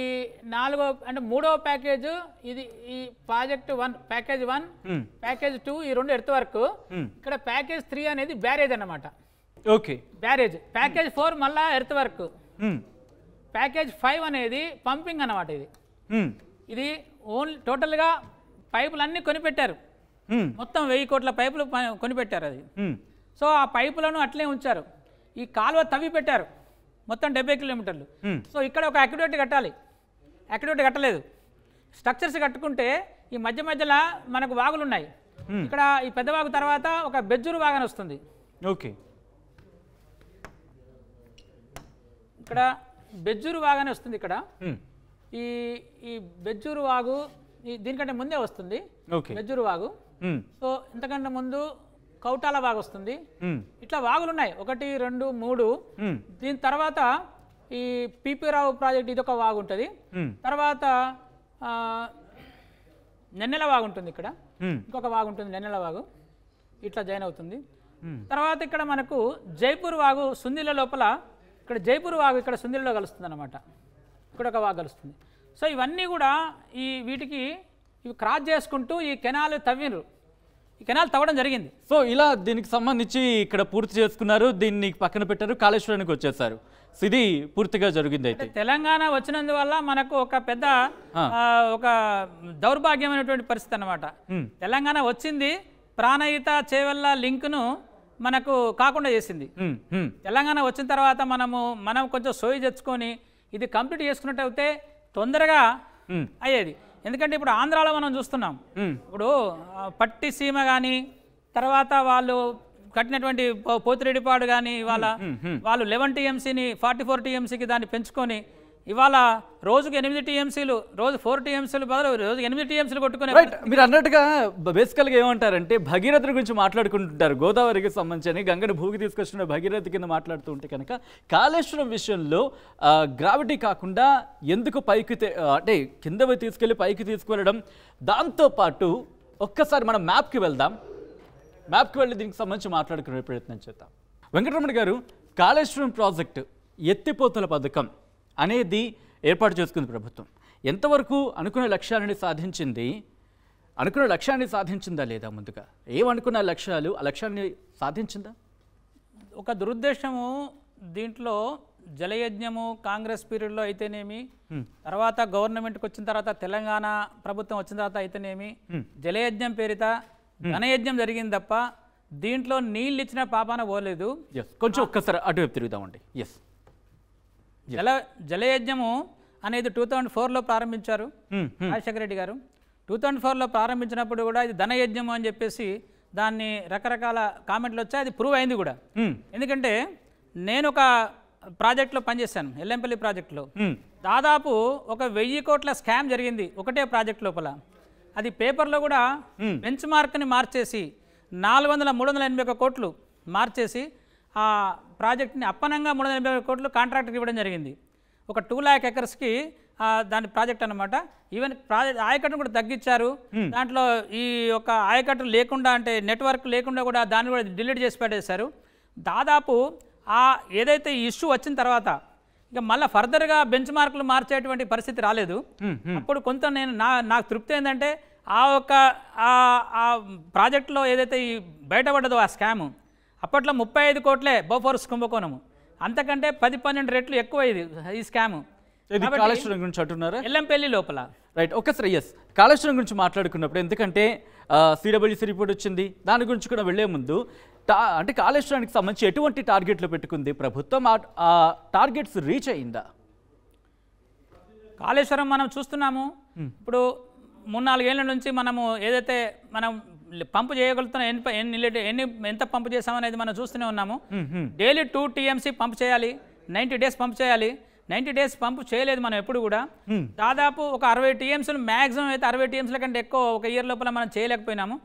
S2: 4వ అంటే 3వ ప్యాకేజ్ ఇది ఈ ప్రాజెక్ట్ 1 ప్యాకేజ్ 1 ప్యాకేజ్ 2 ఈ 2 ఎర్త్ వర్క్. ఇక్కడ ప్యాకేజ్ 3 అనేది బ్యారేజ్ అన్నమాట.
S1: Okay,
S2: barrage. ప్యాకేజ్ 4 మళ్ళా ఎర్త్ వర్క్. ప్యాకేజ్ 5 అనేది పంపింగ్ అన్నమాట. ఇది ఓన్లీ టోటల్గా పైపులు అన్నీ కొనిపెట్టారు. మొత్తం 1000 కోట్ల పైపులు కొనిపెట్టారు అది. సో ఆ పైపులను అట్లే ఉంచారు. ఈ కాలువ తవ్వి పెట్టారు మొత్తం 70 కిలోమీటర్లు. సో ఇక్కడ ఒక అక్యుడేట్ కట్టాలి, అక్యుడేట్ కట్టలేదు. స్ట్రక్చర్స్ కట్టుకుంటే ఈ మధ్యలో మనకు వాగులు ఉన్నాయి. ఇక్కడ ఈ పెద్ద వాగు తర్వాత ఒక బెజ్జూరు వాగు అని వస్తుంది.
S1: ఓకే,
S2: ఇక్కడ బెజ్జూరు వాగు అని వస్తుంది. ఇక్కడ ఈ బెజ్జూరు వాగు దీనికంటే ముందే వస్తుంది బెజ్జూరు వాగు. సో ఇంతకంటే ముందు కౌటాల వాగు వస్తుంది. ఇట్లా వాగులు ఉన్నాయి 1, 2, 3. దీని తర్వాత ఈ పిపి రావు ప్రాజెక్ట్ ఇది ఒక వాగు ఉంటుంది. తర్వాత నెన్నెల వాగు ఉంటుంది. ఇక్కడ ఇంకొక వాగు ఉంటుంది నెన్నెల వాగు, ఇట్లా జాయిన్ అవుతుంది. తర్వాత ఇక్కడ మనకు జైపూర్ వాగు సుందిల లోపల, ఇక్కడ జైపూర్ వాగు ఇక్కడ సుందిలలో కలుస్తుంది అన్నమాట. ఇక్కడ ఒక వాగు కలుస్తుంది. సో ఇవన్నీ కూడా వీటికి ఇవి క్రాస్ చేసుకుంటూ ఈ కెనాల్ తవ్వినరు. ఈ కెనాల్ తవ్వడం జరిగింది.
S1: సో ఇలా దీనికి సంబంధించి ఇక్కడ పూర్తి చేసుకున్నారు, దీన్ని పక్కన పెట్టారు, కాళేశ్వరానికి వచ్చేసారు. ఇది పూర్తిగా జరిగింది. అయితే
S2: తెలంగాణ వచ్చినందువల్ల మనకు ఒక పెద్ద ఒక దౌర్భాగ్యమైనటువంటి పరిస్థితి అన్నమాట. తెలంగాణ వచ్చింది, ప్రాణహిత చేవెళ్ళ లింక్ను మనకు కాకుండా చేసింది. తెలంగాణ వచ్చిన తర్వాత మనం కొంచెం సోయి తెచ్చుకొని ఇది కంప్లీట్ చేసుకున్నట్టు అయితే తొందరగా అయ్యేది. ఎందుకంటే ఇప్పుడు ఆంధ్రాలో మనం చూస్తున్నాం, ఇప్పుడు పట్టిసీమ కానీ తర్వాత వాళ్ళు కట్టినటువంటి పోతిరెడ్డిపాడు కానీ వాళ్ళు 11 TMCని 44 TMCకి దాన్ని పెంచుకొని ఇవాళ రోజుకు 8 TMCలు, రోజు 4 TMCలు బదులు రోజు 8 TMCలు కొట్టుకునే.
S1: మీరు అన్నట్టుగా బేసికల్గా ఏమంటారంటే భగీరథ గురించి మాట్లాడుకుంటుంటారు, గోదావరికి సంబంధించి గంగను భూకి తీసుకొచ్చిన భగీరథ కింద మాట్లాడుతూ ఉంటే కనుక కాళేశ్వరం విషయంలో గ్రావిటీ కాకుండా ఎందుకు పైకి అంటే కింద తీసుకెళ్ళి పైకి తీసుకువెళ్ళడం, దాంతోపాటు ఒక్కసారి మనం మ్యాప్కి వెళ్దాం, మ్యాప్కి వెళ్ళి దీనికి సంబంధించి మాట్లాడుకునే ప్రయత్నం చేద్దాం. వెంకటరమణ గారు, కాళేశ్వరం ప్రాజెక్టు ఎత్తిపోతల పథకం అనేది ఏర్పాటు చేసుకుంది ప్రభుత్వం. ఎంతవరకు అనుకున్న లక్ష్యాన్ని సాధించిందా లేదా? ముందుగా ఏమనుకున్న లక్ష్యాలు, ఆ లక్ష్యాన్ని సాధించిందా?
S2: ఒక దురుద్దేశము దీంట్లో జలయజ్ఞము కాంగ్రెస్ పీరియడ్లో అయితేనేమి, తర్వాత గవర్నమెంట్కి వచ్చిన తర్వాత తెలంగాణ ప్రభుత్వం వచ్చిన తర్వాత అయితేనేమి, జలయజ్ఞం పేరిట ఘనయజ్ఞం జరిగింది తప్ప దీంట్లో నీళ్ళు ఇచ్చిన పాపాన పోలేదు.
S1: కొంచెం ఒక్కసారి అటువైపు తిరుగుదామండి.
S2: జలయజ్ఞము అనేది 2004లో ప్రారంభించారు రాజశేఖర రెడ్డి గారు. 2004లో ప్రారంభించినప్పుడు కూడా ఇది ధనయజ్ఞము అని చెప్పేసి దాన్ని రకరకాల కామెంట్లు వచ్చాయి, అది ప్రూవ్ అయింది కూడా. ఎందుకంటే నేను ఒక ప్రాజెక్టులో పనిచేశాను, ఎల్లంపల్లి ప్రాజెక్టులో. దాదాపు 1000 కోట్ల స్కామ్ జరిగింది ఒకటే ప్రాజెక్ట్ లోపల. అది పేపర్లో కూడా బెంచ్ మార్క్ని మార్చేసి 381 కోట్లు మార్చేసి ఆ ప్రాజెక్ట్ని అప్పనంగా 381 కోట్లు కాంట్రాక్ట్కి ఇవ్వడం జరిగింది. ఒక 2 lakh acresకి దాని ప్రాజెక్ట్ అనమాట. ఈవెన్ ఆయకట్టును కూడా తగ్గించారు. దాంట్లో ఈ యొక్క ఆయకట్టు లేకుండా, అంటే నెట్వర్క్ లేకుండా కూడా దాన్ని కూడా డిలీట్ చేసి పెట్టేశారు. దాదాపు ఏదైతే ఈ ఇష్యూ వచ్చిన తర్వాత ఇక మళ్ళీ ఫర్దర్గా బెంచ్ మార్కులు మార్చేటువంటి పరిస్థితి రాలేదు. అప్పుడు కొంత నాకు తృప్తి ఏంటంటే ఆ ప్రాజెక్టులో ఏదైతే ఈ బయటపడ్డదో ఆ స్కాము, అప్పట్లో 35 కోట్లే బోఫోర్స్ కుంభకోణము, అంతకంటే 10-12 రెట్లు ఎక్కువ ఇది ఈ స్కాము.
S1: కాళేశ్వరం గురించి అంటున్నారా?
S2: ఎల్లంపల్లి లోపల.
S1: రైట్, ఒక్కసారి కాళేశ్వరం గురించి మాట్లాడుకున్నప్పుడు, ఎందుకంటే CWC రిపోర్ట్ వచ్చింది, దాని గురించి కూడా వెళ్లే ముందు అంటే కాళేశ్వరానికి సంబంధించి ఎటువంటి టార్గెట్లు పెట్టుకుంది ప్రభుత్వం, ఆ టార్గెట్స్ రీచ్ అయిందా?
S2: కాళేశ్వరం మనం చూస్తున్నాము, ఇప్పుడు 3-4 ఏళ్ల నుంచి మనము ఏదైతే మనం పంపు చేయగలుగుతున్నా, ఎంత పంపు చేసామనేది మనం చూస్తూనే ఉన్నాము. డైలీ 2 TMC పంపు చేయాలి, 90 days పంపు చేయాలి. 90 days పంపు చేయలేదు మనం ఎప్పుడు కూడా. దాదాపు ఒక 60 TMCలు మ్యాక్సిమం అయితే 60 TMCల కంటే ఎక్కువ ఒక ఇయర్ లోపల మనం చేయలేకపోయినాము.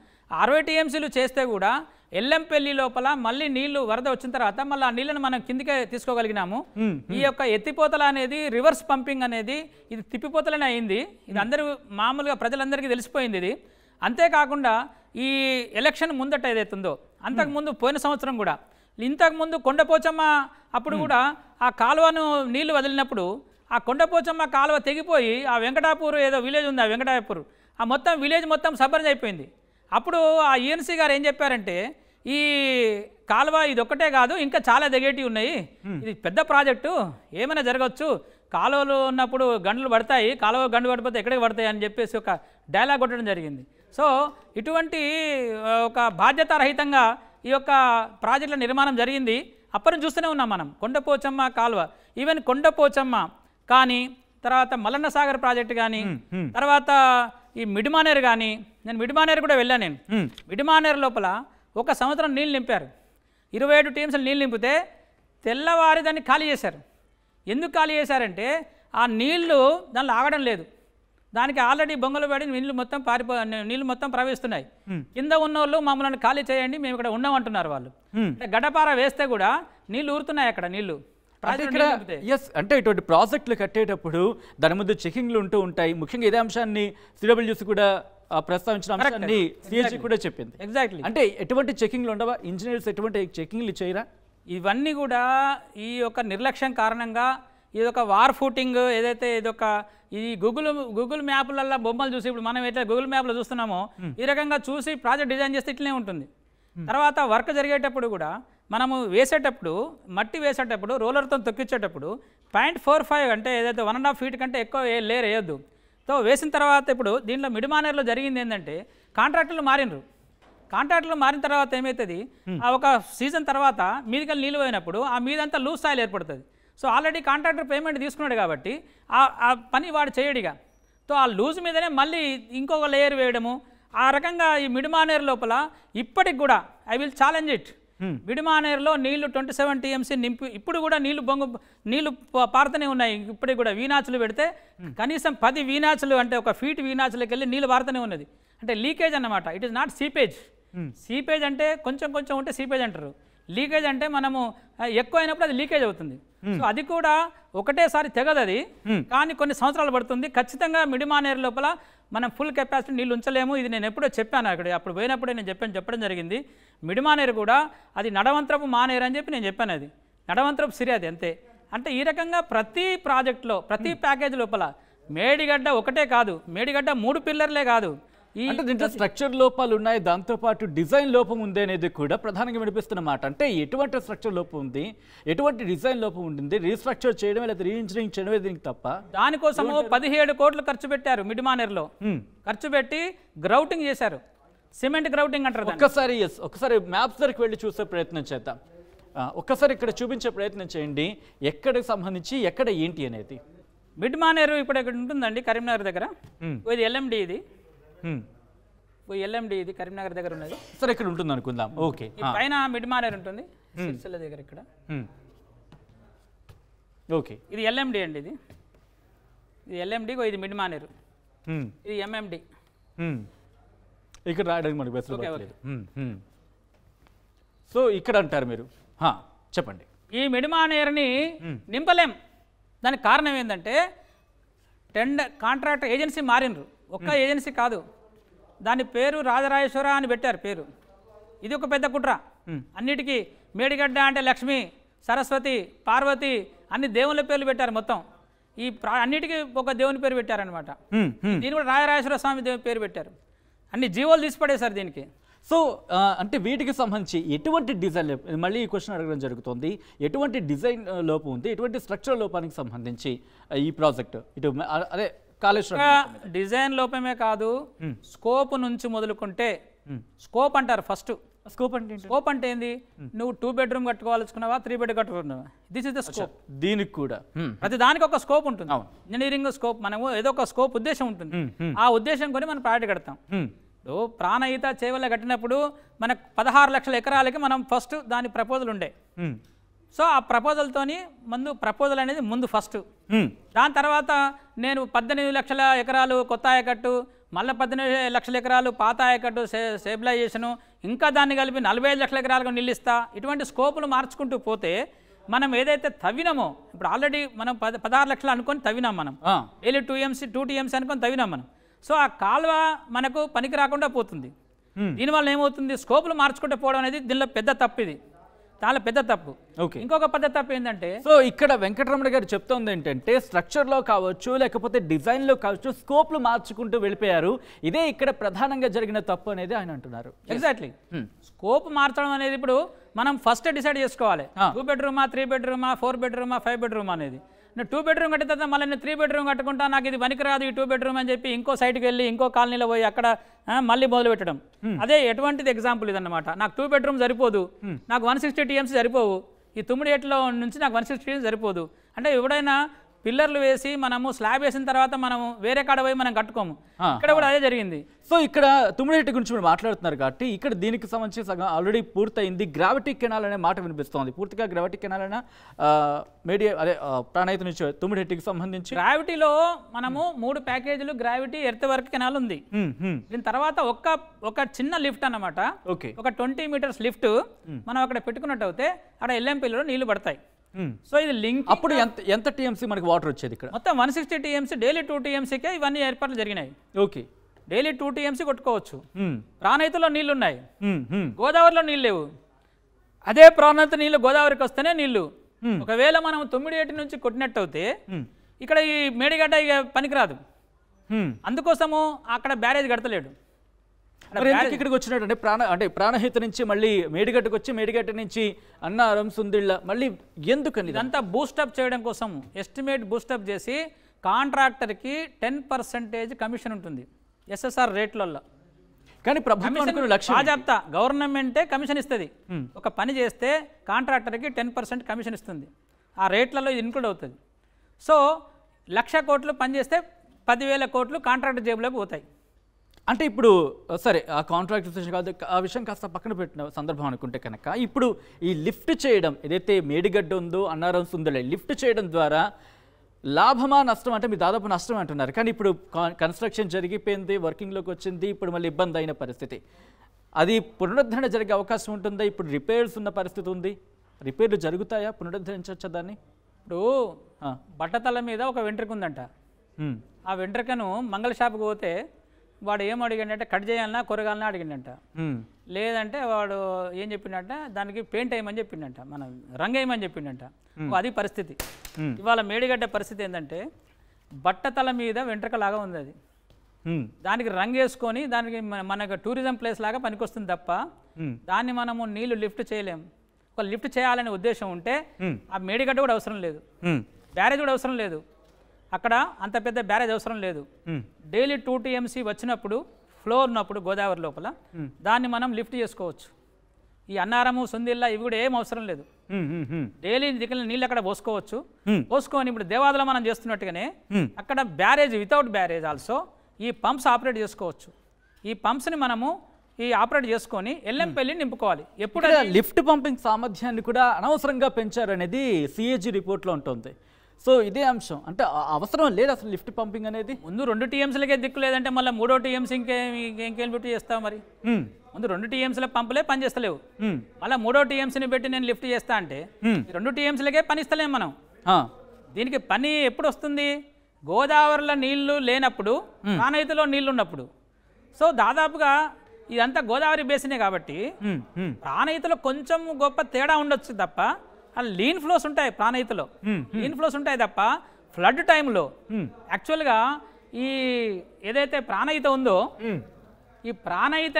S2: 60 TMCలు చేస్తే కూడా ఎల్లంపల్లి లోపల మళ్ళీ నీళ్లు వరద వచ్చిన తర్వాత మళ్ళీ ఆ నీళ్ళను మనం కిందికే తీసుకోగలిగినాము. ఈ యొక్క ఎత్తిపోతల అనేది రివర్స్ పంపింగ్ అనేది ఇది తిప్పిపోతలనే అయింది. ఇది అందరూ మామూలుగా ప్రజలందరికీ తెలిసిపోయింది ఇది. అంతేకాకుండా ఈ ఎలక్షన్ ముందట ఏదైతుందో, అంతకుముందు పోయిన సంవత్సరం కూడా, ఇంతకుముందు కొండపోచమ్మ అప్పుడు కూడా ఆ కాలువను నీళ్లు వదిలినప్పుడు ఆ కొండపోచమ్మ కాలువ తెగిపోయి ఆ వెంకటాపూర్ ఏదో విలేజ్ ఉంది, ఆ వెంకటాపూర్ ఆ మొత్తం విలేజ్ మొత్తం సబర్జ్ అయిపోయింది. అప్పుడు ఆ ENC గారు ఏం చెప్పారంటే, ఈ కాలువ ఇది ఒక్కటే కాదు, ఇంకా చాలా దిగేటివి ఉన్నాయి, ఇది పెద్ద ప్రాజెక్టు, ఏమైనా జరగవచ్చు, కాలువలు ఉన్నప్పుడు గంటలు పడతాయి, కాలువ గంటలు పడిపోతే ఎక్కడికి పడతాయి అని చెప్పేసి ఒక డైలాగ్ కొట్టడం జరిగింది. సో ఇటువంటి ఒక బాధ్యతారహితంగా ఈ యొక్క ప్రాజెక్టుల నిర్మాణం జరిగింది. అప్పటి చూస్తూనే ఉన్నాం మనం. కొండపోచమ్మ కాలువ, ఈవెన్ కొండపోచమ్మ కానీ, తర్వాత మల్లన్న సాగర్ ప్రాజెక్టు కానీ, తర్వాత ఈ మిడిమానేరు కానీ, నేను మిడిమానేరు కూడా వెళ్ళాను. నేను మిడిమానేరు లోపల 1 సంవత్సరం నీళ్ళు నింపారు, 27 TMCలు నీళ్ళు నింపితే తెల్లవారి దాన్ని ఖాళీ చేశారు. ఎందుకు ఖాళీ చేశారంటే ఆ నీళ్లు దానిలో ఆగడం లేదు, దానికి ఆల్రెడీ బొంగలు పడి నీళ్ళు మొత్తం ప్రవహిస్తున్నాయి. కింద ఉన్న వాళ్ళు మమ్మల్ని ఖాళీ చేయండి, మేము ఇక్కడ ఉన్నామంటున్నారు వాళ్ళు. గడపార వేస్తే కూడా నీళ్ళు ఊరుతున్నాయి అక్కడ నీళ్లు.
S1: అంటే ఇటువంటి ప్రాజెక్టులు కట్టేటప్పుడు దాని ముందు చెకింగ్లు ఉంటూ ఉంటాయి. ముఖ్యంగా ఇదే అంశాన్ని CWC కూడా ప్రస్తావించిన అంశాన్ని CAG కూడా చెప్పింది.
S2: ఎగ్జాక్ట్లీ.
S1: అంటే ఎటువంటి చెకింగ్లు ఉండవా? ఇంజనీర్స్ ఎటువంటి చెకింగ్లు చేయరా?
S2: ఇవన్నీ కూడా ఈ యొక్క నిర్లక్ష్యం కారణంగా ఇదొక వార్ ఫూటింగ్ ఏదైతే ఇదొక ఈ గూగుల్ మ్యాప్లలో బొమ్మలు చూసి, ఇప్పుడు మనం ఎట్లా గూగుల్ మ్యాప్లో చూస్తున్నామో ఈ రకంగా చూసి ప్రాజెక్ట్ డిజైన్ చేస్తే ఇట్లనే ఉంటుంది. తర్వాత వర్క్ జరిగేటప్పుడు కూడా మనము వేసేటప్పుడు, మట్టి వేసేటప్పుడు రోలర్తో తొక్కించేటప్పుడు 0.45 అంటే ఏదైతే 1.5 feet కంటే ఎక్కువ లేయర్ వేయొద్దు. సో వేసిన తర్వాత ఇప్పుడు దీంట్లో మిడిమానేర్లో జరిగింది ఏంటంటే కాంట్రాక్టర్లు మారినరు. కాంట్రాక్ట్లో మారిన తర్వాత ఏమవుతుంది, ఆ ఒక సీజన్ తర్వాత మీదికెళ్ళి నీళ్ళు పోయినప్పుడు ఆ మీదంతా లూజ్ సాయిల్ ఏర్పడుతుంది. సో ఆల్రెడీ కాంట్రాక్టర్ పేమెంట్ తీసుకున్నాడు కాబట్టి ఆ పని వాడు చేయడిగా. సో ఆ లూజ్ మీదనే మళ్ళీ ఇంకొక లేయర్ వేయడము, ఆ రకంగా ఈ మిడిమానేర్ లోపల ఇప్పటికి కూడా ఐ విల్ ఛాలెంజ్ ఇట్. మిడిమానేర్లో నీళ్లు 27 TMC నింపి ఇప్పుడు కూడా నీళ్లు పారుతూనే ఉన్నాయి. ఇప్పటికి కూడా వీనాచులు పెడితే కనీసం 10 వీనాచులు అంటే ఒక ఫీట్ వీనాచులకి వెళ్ళి నీళ్ళు పారుతూనే ఉన్నది. అంటే లీకేజ్ అన్నమాట. It is not seepage. Seepage అంటే కొంచెం కొంచెం ఉంటే సీపేజ్ అంటారు. లీకేజ్ అంటే మనము ఎక్కువ అయినప్పుడు అది లీకేజ్ అవుతుంది. సో అది కూడా ఒకటేసారి తెగదు అది, కానీ కొన్ని సంవత్సరాలు పడుతుంది. ఖచ్చితంగా మిడిమానేర్ లోపల మనం ఫుల్ కెపాసిటీ నీళ్ళు ఉంచలేము. ఇది నేను ఎప్పుడో చెప్పాను అక్కడ, అప్పుడు పోయినప్పుడే నేను చెప్పడం జరిగింది. మిడిమానేరు కూడా అది నడవంత్రపు మానేరు అని చెప్పి నేను చెప్పాను. అది నడవంత్రపు సిరి అది అంతే. అంటే ఈ రకంగా ప్రతి ప్రాజెక్టులో ప్రతి ప్యాకేజ్ లోపల మేడిగడ్డ ఒకటే కాదు, మేడిగడ్డ 3 పిల్లర్లే కాదు,
S1: అంటే దీంట్లో స్ట్రక్చర్ లోపాలు ఉన్నాయి, దాంతోపాటు డిజైన్ లోపం ఉంది అనేది కూడా ప్రధానంగా వినిపిస్తున్న మాట. అంటే ఎటువంటి స్ట్రక్చర్ లోపం ఉంది, ఎటువంటి డిజైన్ లోపం ఉంటుంది, రీస్ట్రక్చర్ చేయడమే లేదా రీఇంజనీరింగ్ చేయడమే దీనికి తప్ప.
S2: దానికోసము 17 కోట్లు ఖర్చు పెట్టారు మిడిమానేర్లో. ఖర్చు పెట్టి గ్రౌటింగ్ చేశారు, సిమెంట్ గ్రౌటింగ్ అంటారు.
S1: ఒకసారి మ్యాప్స్ దగ్గరికి వెళ్ళి చూసే ప్రయత్నం చేద్దాం. ఒక్కసారి ఇక్కడ చూపించే ప్రయత్నం చేయండి, ఎక్కడికి సంబంధించి ఎక్కడ ఏంటి అనేది.
S2: మిడిమానేరు ఇప్పుడు ఇక్కడ ఉంటుందండి కరీంనగర్ దగ్గర. ఇది LMD, ఇది LMD, ఇది కరీంనగర్ దగ్గర ఉన్నది.
S1: సరే ఇక్కడ ఉంటుంది అనుకుందాం. ఓకే,
S2: పైన మిడిమానేర్ ఉంటుంది సిరిసిల్ల దగ్గర ఇక్కడ.
S1: ఓకే,
S2: ఇది LMD అండి. ఇది LMD, ఇది మిడిమానేరు, ఇది MMD.
S1: ఇక్కడ రాయడానికి మనకు బెస్ట్ లేదు. సో ఇక్కడ అంటారు మీరు, చెప్పండి.
S2: ఈ మిడిమానేరుని నింపలేం. దానికి కారణం ఏంటంటే కాంట్రాక్టర్ ఏజెన్సీ మారినరు. ఒక్క ఏజెన్సీ కాదు, దాని పేరు రాజరాజేశ్వర అని పెట్టారు పేరు. ఇది ఒక పెద్ద కుట్ర. అన్నిటికీ మేడిగడ్డ అంటే లక్ష్మి, సరస్వతి, పార్వతి అన్ని దేవుళ్ళ పేర్లు పెట్టారు. మొత్తం ఈ అన్నిటికీ ఒక దేవుని పేరు పెట్టారనమాట. దీని కూడా రాజరాజేశ్వర స్వామి దేవుని పేరు పెట్టారు. అన్ని జీవోలు తీసిపడేశారు దీనికి.
S1: సో అంటే వీటికి సంబంధించి ఎటువంటి డిజైన్, మళ్ళీ ఈ క్వశ్చన్ అడగడం జరుగుతుంది, ఎటువంటి డిజైన్ లోపం ఉంది, ఎటువంటి స్ట్రక్చర్ లోపానికి సంబంధించి ఈ ప్రాజెక్ట్ ఇటు అదే
S2: డిజైన్ లోపమే కాదు, స్కోప్ నుంచి మొదలుకుంటే, స్కోప్ అంటారు ఫస్ట్. స్కోప్ అంటే ఏంది, నువ్వు 2 బెడ్రూమ్ కట్టుకోవాలనుకున్నావా, 3 బెడ్ కట్టుకున్నావా, దిస్ ఇస్ ద స్కోప్.
S1: దీనికి కూడా
S2: ప్రతి దానికి ఒక స్కోప్ ఉంటుంది. ఇంజనీరింగ్ స్కోప్, మనము ఏదో ఒక స్కోప్ ఉద్దేశం ఉంటుంది. ఆ ఉద్దేశం కొని మనం ప్రాజెక్ట్ కడతాం. ప్రాణహిత చేవల కట్టినప్పుడు మనకు 16 లక్షల ఎకరాలకి మనం ఫస్ట్ దాని ప్రపోజల్ ఉండే. సో ఆ ప్రపోజల్తోని ప్రపోజల్ అనేది ముందు ఫస్ట్. దాని తర్వాత నేను 18 లక్షల ఎకరాలు కొత్త ఆయకట్టు, మళ్ళీ 18 లక్షల ఎకరాలు పాత ఆయకట్టు స్టెబిలైజేషను, ఇంకా దాన్ని కలిపి 45 లక్షల ఎకరాలకు నిలుస్తా. ఇటువంటి స్కోపులు మార్చుకుంటూ పోతే మనం ఏదైతే తవ్వినామో, ఇప్పుడు ఆల్రెడీ మనం 16 లక్షలు అనుకొని తవ్వినాం, మనం డైలీ 2 TMC అనుకొని తవ్వినాం మనం. సో ఆ కాలువ మనకు పనికి రాకుండా పోతుంది. దీనివల్ల ఏమవుతుంది, స్కోపులు మార్చుకుంటూ పోవడం అనేది దీనిలో పెద్ద తప్పు. ఇది చాలా పెద్ద తప్పు. ఇంకొక పెద్ద తప్పు ఏంటంటే,
S1: సో ఇక్కడ వెంకటరమణ గారు చెప్తోంది ఏంటంటే స్ట్రక్చర్లో కావచ్చు లేకపోతే డిజైన్లో కావచ్చు స్కోప్లు మార్చుకుంటూ వెళ్ళిపోయారు. ఇదే ఇక్కడ ప్రధానంగా జరిగిన తప్పు అనేది ఆయన అంటున్నారు.
S2: ఎగ్జాక్ట్లీ. స్కోప్ మార్చడం అనేది ఇప్పుడు మనం ఫస్ట్ డిసైడ్ చేసుకోవాలి. 2 బెడ్రూమా, 3 బెడ్రూమా, 4 బెడ్రూమా, 5 బెడ్రూమా అనేది. నేను 2 బెడ్రూమ్ కట్టిన తర్వాత మళ్ళీ నేను 3 బెడ్రూమ్ కట్టుకుంటా, నాకు ఇది పనికిరాదు ఈ 2 బెడ్రూమ్ అని చెప్పి ఇంకో సైట్కి వెళ్ళి ఇంకో కాలనీలో పోయి అక్కడ మళ్ళీ మొదలు పెట్టడం. అదే ఎటువంటిది ఎగ్జాంపుల్ ఇదన్నమాట. నాకు 2 బెడ్రూమ్ సరిపోదు, నాకు 160 TMC సరిపోవు, ఈ 9 నుంచి నాకు 160 TMC సరిపోదు అంటే ఎవడైనా పిల్లర్లు వేసి మనము స్లాబ్ వేసిన తర్వాత మనము వేరే కాడ పోయి మనం కట్టుకోము. ఇక్కడ కూడా అదే జరిగింది.
S1: సో ఇక్కడ తుమ్మిడిహెట్టి గురించి మీరు మాట్లాడుతున్నారు కాబట్టి ఇక్కడ దీనికి సంబంధించి సగం ఆల్రెడీ పూర్తయింది. గ్రావిటీ కెనాల్ అనే మాట వినిపిస్తోంది. పూర్తిగా గ్రావిటీ కెనాల్ అయినా మీడియా అదే ప్రాణహిత నుంచి తుమ్మిడిహెట్టికి సంబంధించి
S2: గ్రావిటీలో మనము 3 ప్యాకేజీలు గ్రావిటీ ఎర్త్ వర్క్ కెనాల్ ఉంది. దీని తర్వాత ఒక చిన్న లిఫ్ట్ అన్నమాట. ఒక 20 మీటర్స్ లిఫ్ట్ మనం అక్కడ పెట్టుకున్నట్టు అయితే అక్కడ LMPలో నీళ్లు పడతాయి. సో ఇది లింక్.
S1: అప్పుడు ఎంత TMC మనకి వాటర్ వచ్చేది? ఇక్కడ
S2: మొత్తం 160 TMC, డైలీ 2 TMCకే ఇవన్నీ ఏర్పాట్లు జరిగినాయి.
S1: Okay,
S2: daily 2 TMC కొట్టుకోవచ్చు. ప్రాణహితలో నీళ్లు ఉన్నాయి, గోదావరిలో నీళ్ళు లేవు. అదే ప్రాణహిత నీళ్లు గోదావరికి వస్తేనే నీళ్లు. ఒకవేళ మనం 9 నుంచి కొట్టినట్టు అయితే ఇక్కడ ఈ మేడిగడ్డ ఇక పనికిరాదు. అందుకోసము అక్కడ బ్యారేజ్ కడతలేడు.
S1: ఇక్కడికి వచ్చినట్టు ప్రాణహిత నుంచి మళ్ళీ మేడిగడ్డకు వచ్చి మేడిగడ్డ నుంచి అన్నారం సుందిళ్ళ మళ్ళీ ఎందుకని
S2: ఇదంతా బూస్టప్ చేయడం కోసం ఎస్టిమేట్ బూస్టప్ చేసి కాంట్రాక్టర్కి 10% కమిషన్ ఉంటుంది SSR రేట్లలో.
S1: కానీ ప్రభుత్వం అనుకున్న లక్ష్యం
S2: బాజాప్తా గవర్నమెంటే కమిషన్ ఇస్తుంది. ఒక పని చేస్తే కాంట్రాక్టర్కి 10% కమిషన్ ఇస్తుంది. ఆ రేట్లలో ఇది ఇన్క్లూడ్ అవుతుంది. సో 1,00,000 కోట్లు పని చేస్తే 10,000 కోట్లు కాంట్రాక్టర్ జేబులోకి పోతాయి.
S1: అంటే ఇప్పుడు సరే ఆ కాంట్రాక్ట్ కాదు, ఆ విషయం కాస్త పక్కన పెట్టిన సందర్భం అనుకుంటే కనుక ఇప్పుడు ఈ లిఫ్ట్ చేయడం ఏదైతే మేడిగడ్డ ఉందో అన్నారన్స్ ఉందో లిఫ్ట్ చేయడం ద్వారా లాభమా నష్టం అంటే మీరు దాదాపు నష్టం అంటున్నారు. కానీ ఇప్పుడు కన్స్ట్రక్షన్ జరిగిపోయింది, వర్కింగ్లోకి వచ్చింది, ఇప్పుడు మళ్ళీ ఇబ్బంది అయిన పరిస్థితి. అది పునరుద్ధరణ జరిగే అవకాశం ఉంటుందా? ఇప్పుడు రిపేర్స్ ఉన్న పరిస్థితి ఉంది, రిపేర్లు జరుగుతాయా? పునరుద్ధరించవచ్చా దాన్ని?
S2: ఇప్పుడు బట్టతల మీద ఒక వెంట్రుక ఉందంట. ఆ వెంట్రుకను మంగళ షాప్కి పోతే వాడు ఏం అడిగిండంటే కట్ చేయాలన్నా కొరగాలన్నా అడిగిండంట. లేదంటే వాడు ఏం చెప్పిండంట, దానికి పెయింట్ వేయమని చెప్పిండంట, మనం రంగు వేయమని చెప్పిండంట. అది పరిస్థితి. ఇవాళ మేడిగడ్డ పరిస్థితి ఏంటంటే బట్టతల మీద వెంట్రుకలాగా ఉంది. అది దానికి రంగు వేసుకొని దానికి మనకు టూరిజం ప్లేస్ లాగా పనికొస్తుంది తప్ప దాన్ని మనము నీళ్లు లిఫ్ట్ చేయలేము. ఒక లిఫ్ట్ చేయాలనే ఉద్దేశం ఉంటే ఆ మేడిగడ్డ కూడా అవసరం లేదు, బ్యారేజ్ కూడా అవసరం లేదు, అక్కడ అంత పెద్ద బ్యారేజ్ అవసరం లేదు. డైలీ 2 TMC వచ్చినప్పుడు ఫ్లో ఉన్నప్పుడు గోదావరి లోపల దాన్ని మనం లిఫ్ట్ చేసుకోవచ్చు. ఈ అన్నారము సుందిల్లా ఇవి కూడా ఏం అవసరం లేదు. డైలీ దిక్కున నీళ్ళు అక్కడ పోసుకోవచ్చు. పోసుకొని ఇప్పుడు దేవాదలో మనం చేస్తున్నట్టుగానే అక్కడ బ్యారేజ్ వితౌట్ బ్యారేజ్ ఆల్సో ఈ పంప్స్ ఆపరేట్ చేసుకోవచ్చు. ఈ పంప్స్ని మనము ఈ ఆపరేట్ చేసుకొని ఎల్లంపల్లి నింపుకోవాలి. ఎప్పుడు
S1: లిఫ్ట్ పంపింగ్ సామర్థ్యాన్ని కూడా అనవసరంగా పెంచారనేది CAG రిపోర్ట్లో ఉంటుంది. సో ఇదే అంశం అంటే అవసరం లేదు అసలు లిఫ్ట్ పంపింగ్ అనేది.
S2: ముందు 2 TMCలకే దిక్కు లేదంటే మళ్ళీ 3వ TMC ఇంకేం లిఫ్ట్ చేస్తావు? మరి ముందు 2 TMCల పంపులే పని చేస్తలేవు, మళ్ళీ 3వ TMCని పెట్టి నేను లిఫ్ట్ చేస్తా అంటే 2 TMCలకే పని ఇస్తలేము మనం. దీనికి పని ఎప్పుడు వస్తుంది? గోదావరిలో నీళ్లు లేనప్పుడు, ప్రాణహితలో నీళ్లు ఉన్నప్పుడు. సో దాదాపుగా ఇదంతా గోదావరి బేసినే కాబట్టి ప్రాణహితలో కొంచెం గొప్ప తేడా ఉండొచ్చు తప్ప లీన్ ఫ్లోస్ ఉంటాయి. ప్రాణహితలో లీన్ ఫ్లోస్ ఉంటాయి తప్ప ఫ్లడ్ టైంలో యాక్చువల్గా ఈ ఏదైతే ప్రాణహిత ఉందో ఈ ప్రాణహిత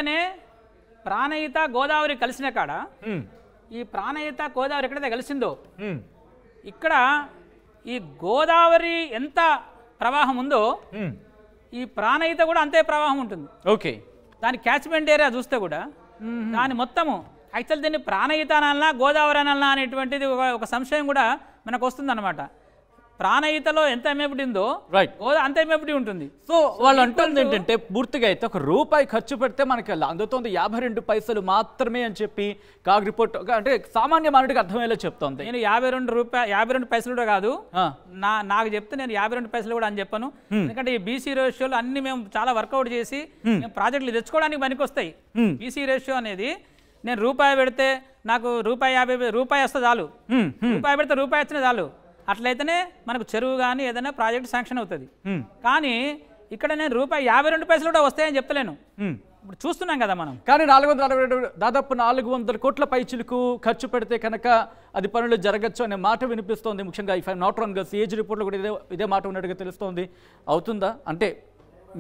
S2: గోదావరి కలిసిన కాడ ఈ ప్రాణహిత గోదావరి ఎక్కడైతే కలిసిందో ఇక్కడ ఈ గోదావరి ఎంత ప్రవాహం ఉందో ఈ ప్రాణహిత కూడా అంతే ప్రవాహం ఉంటుంది.
S1: ఓకే,
S2: దాని క్యాచ్మెంట్ ఏరియా చూస్తే కూడా దాని మొత్తము యాక్చువల్ దీన్ని ప్రాణహిత అనాలనా గోదావరి అనాలనా అనేటువంటిది ఒక సంశయం కూడా మనకు వస్తుంది అనమాట. ప్రాణహితలో ఎంత ఎమ్మెబడి ఉందో అంత ఎమ్మెబడి ఉంటుంది.
S1: సో వాళ్ళు అంటుంది ఏంటంటే పూర్తిగా అయితే ₹1 ఖర్చు పెడితే మనకి అందుతోంది 52 పైసలు మాత్రమే అని చెప్పి కాగ్ రిపోర్ట్ అంటే సామాన్య మానవుడికి అర్థమయ్యేలా చెప్తోంది.
S2: నేను 52 పైసలు కూడా కాదు, నాకు చెప్తే నేను 52 పైసలు కూడా అని చెప్పను. ఎందుకంటే ఈ బీసీ రేషియోలు అన్ని మేము చాలా వర్కౌట్ చేసి ప్రాజెక్టులు తెచ్చుకోవడానికి పనికొస్తాయి. బీసీ రేషియో అనేది నేను రూపాయి పెడితే నాకు రూపాయి వస్తే చాలు, రూపాయి పెడితే రూపాయి వచ్చినా చాలు. అట్లయితేనే మనకు చెరువు కానీ ఏదైనా ప్రాజెక్ట్ శాంక్షన్ అవుతుంది. కానీ ఇక్కడ నేను ₹52 కూడా వస్తాయని చెప్తలేను. ఇప్పుడు చూస్తున్నాం కదా మనం.
S1: కానీ 462 దాదాపు 400 కోట్ల పైచిలకు ఖర్చు పెడితే కనుక అది పనులు జరగచ్చు అనే మాట వినిపిస్తోంది. ముఖ్యంగా if I'm not wrong CAG రిపోర్ట్లో కూడా ఇదే మాట ఉన్నట్టుగా తెలుస్తోంది. అవుతుందా అంటే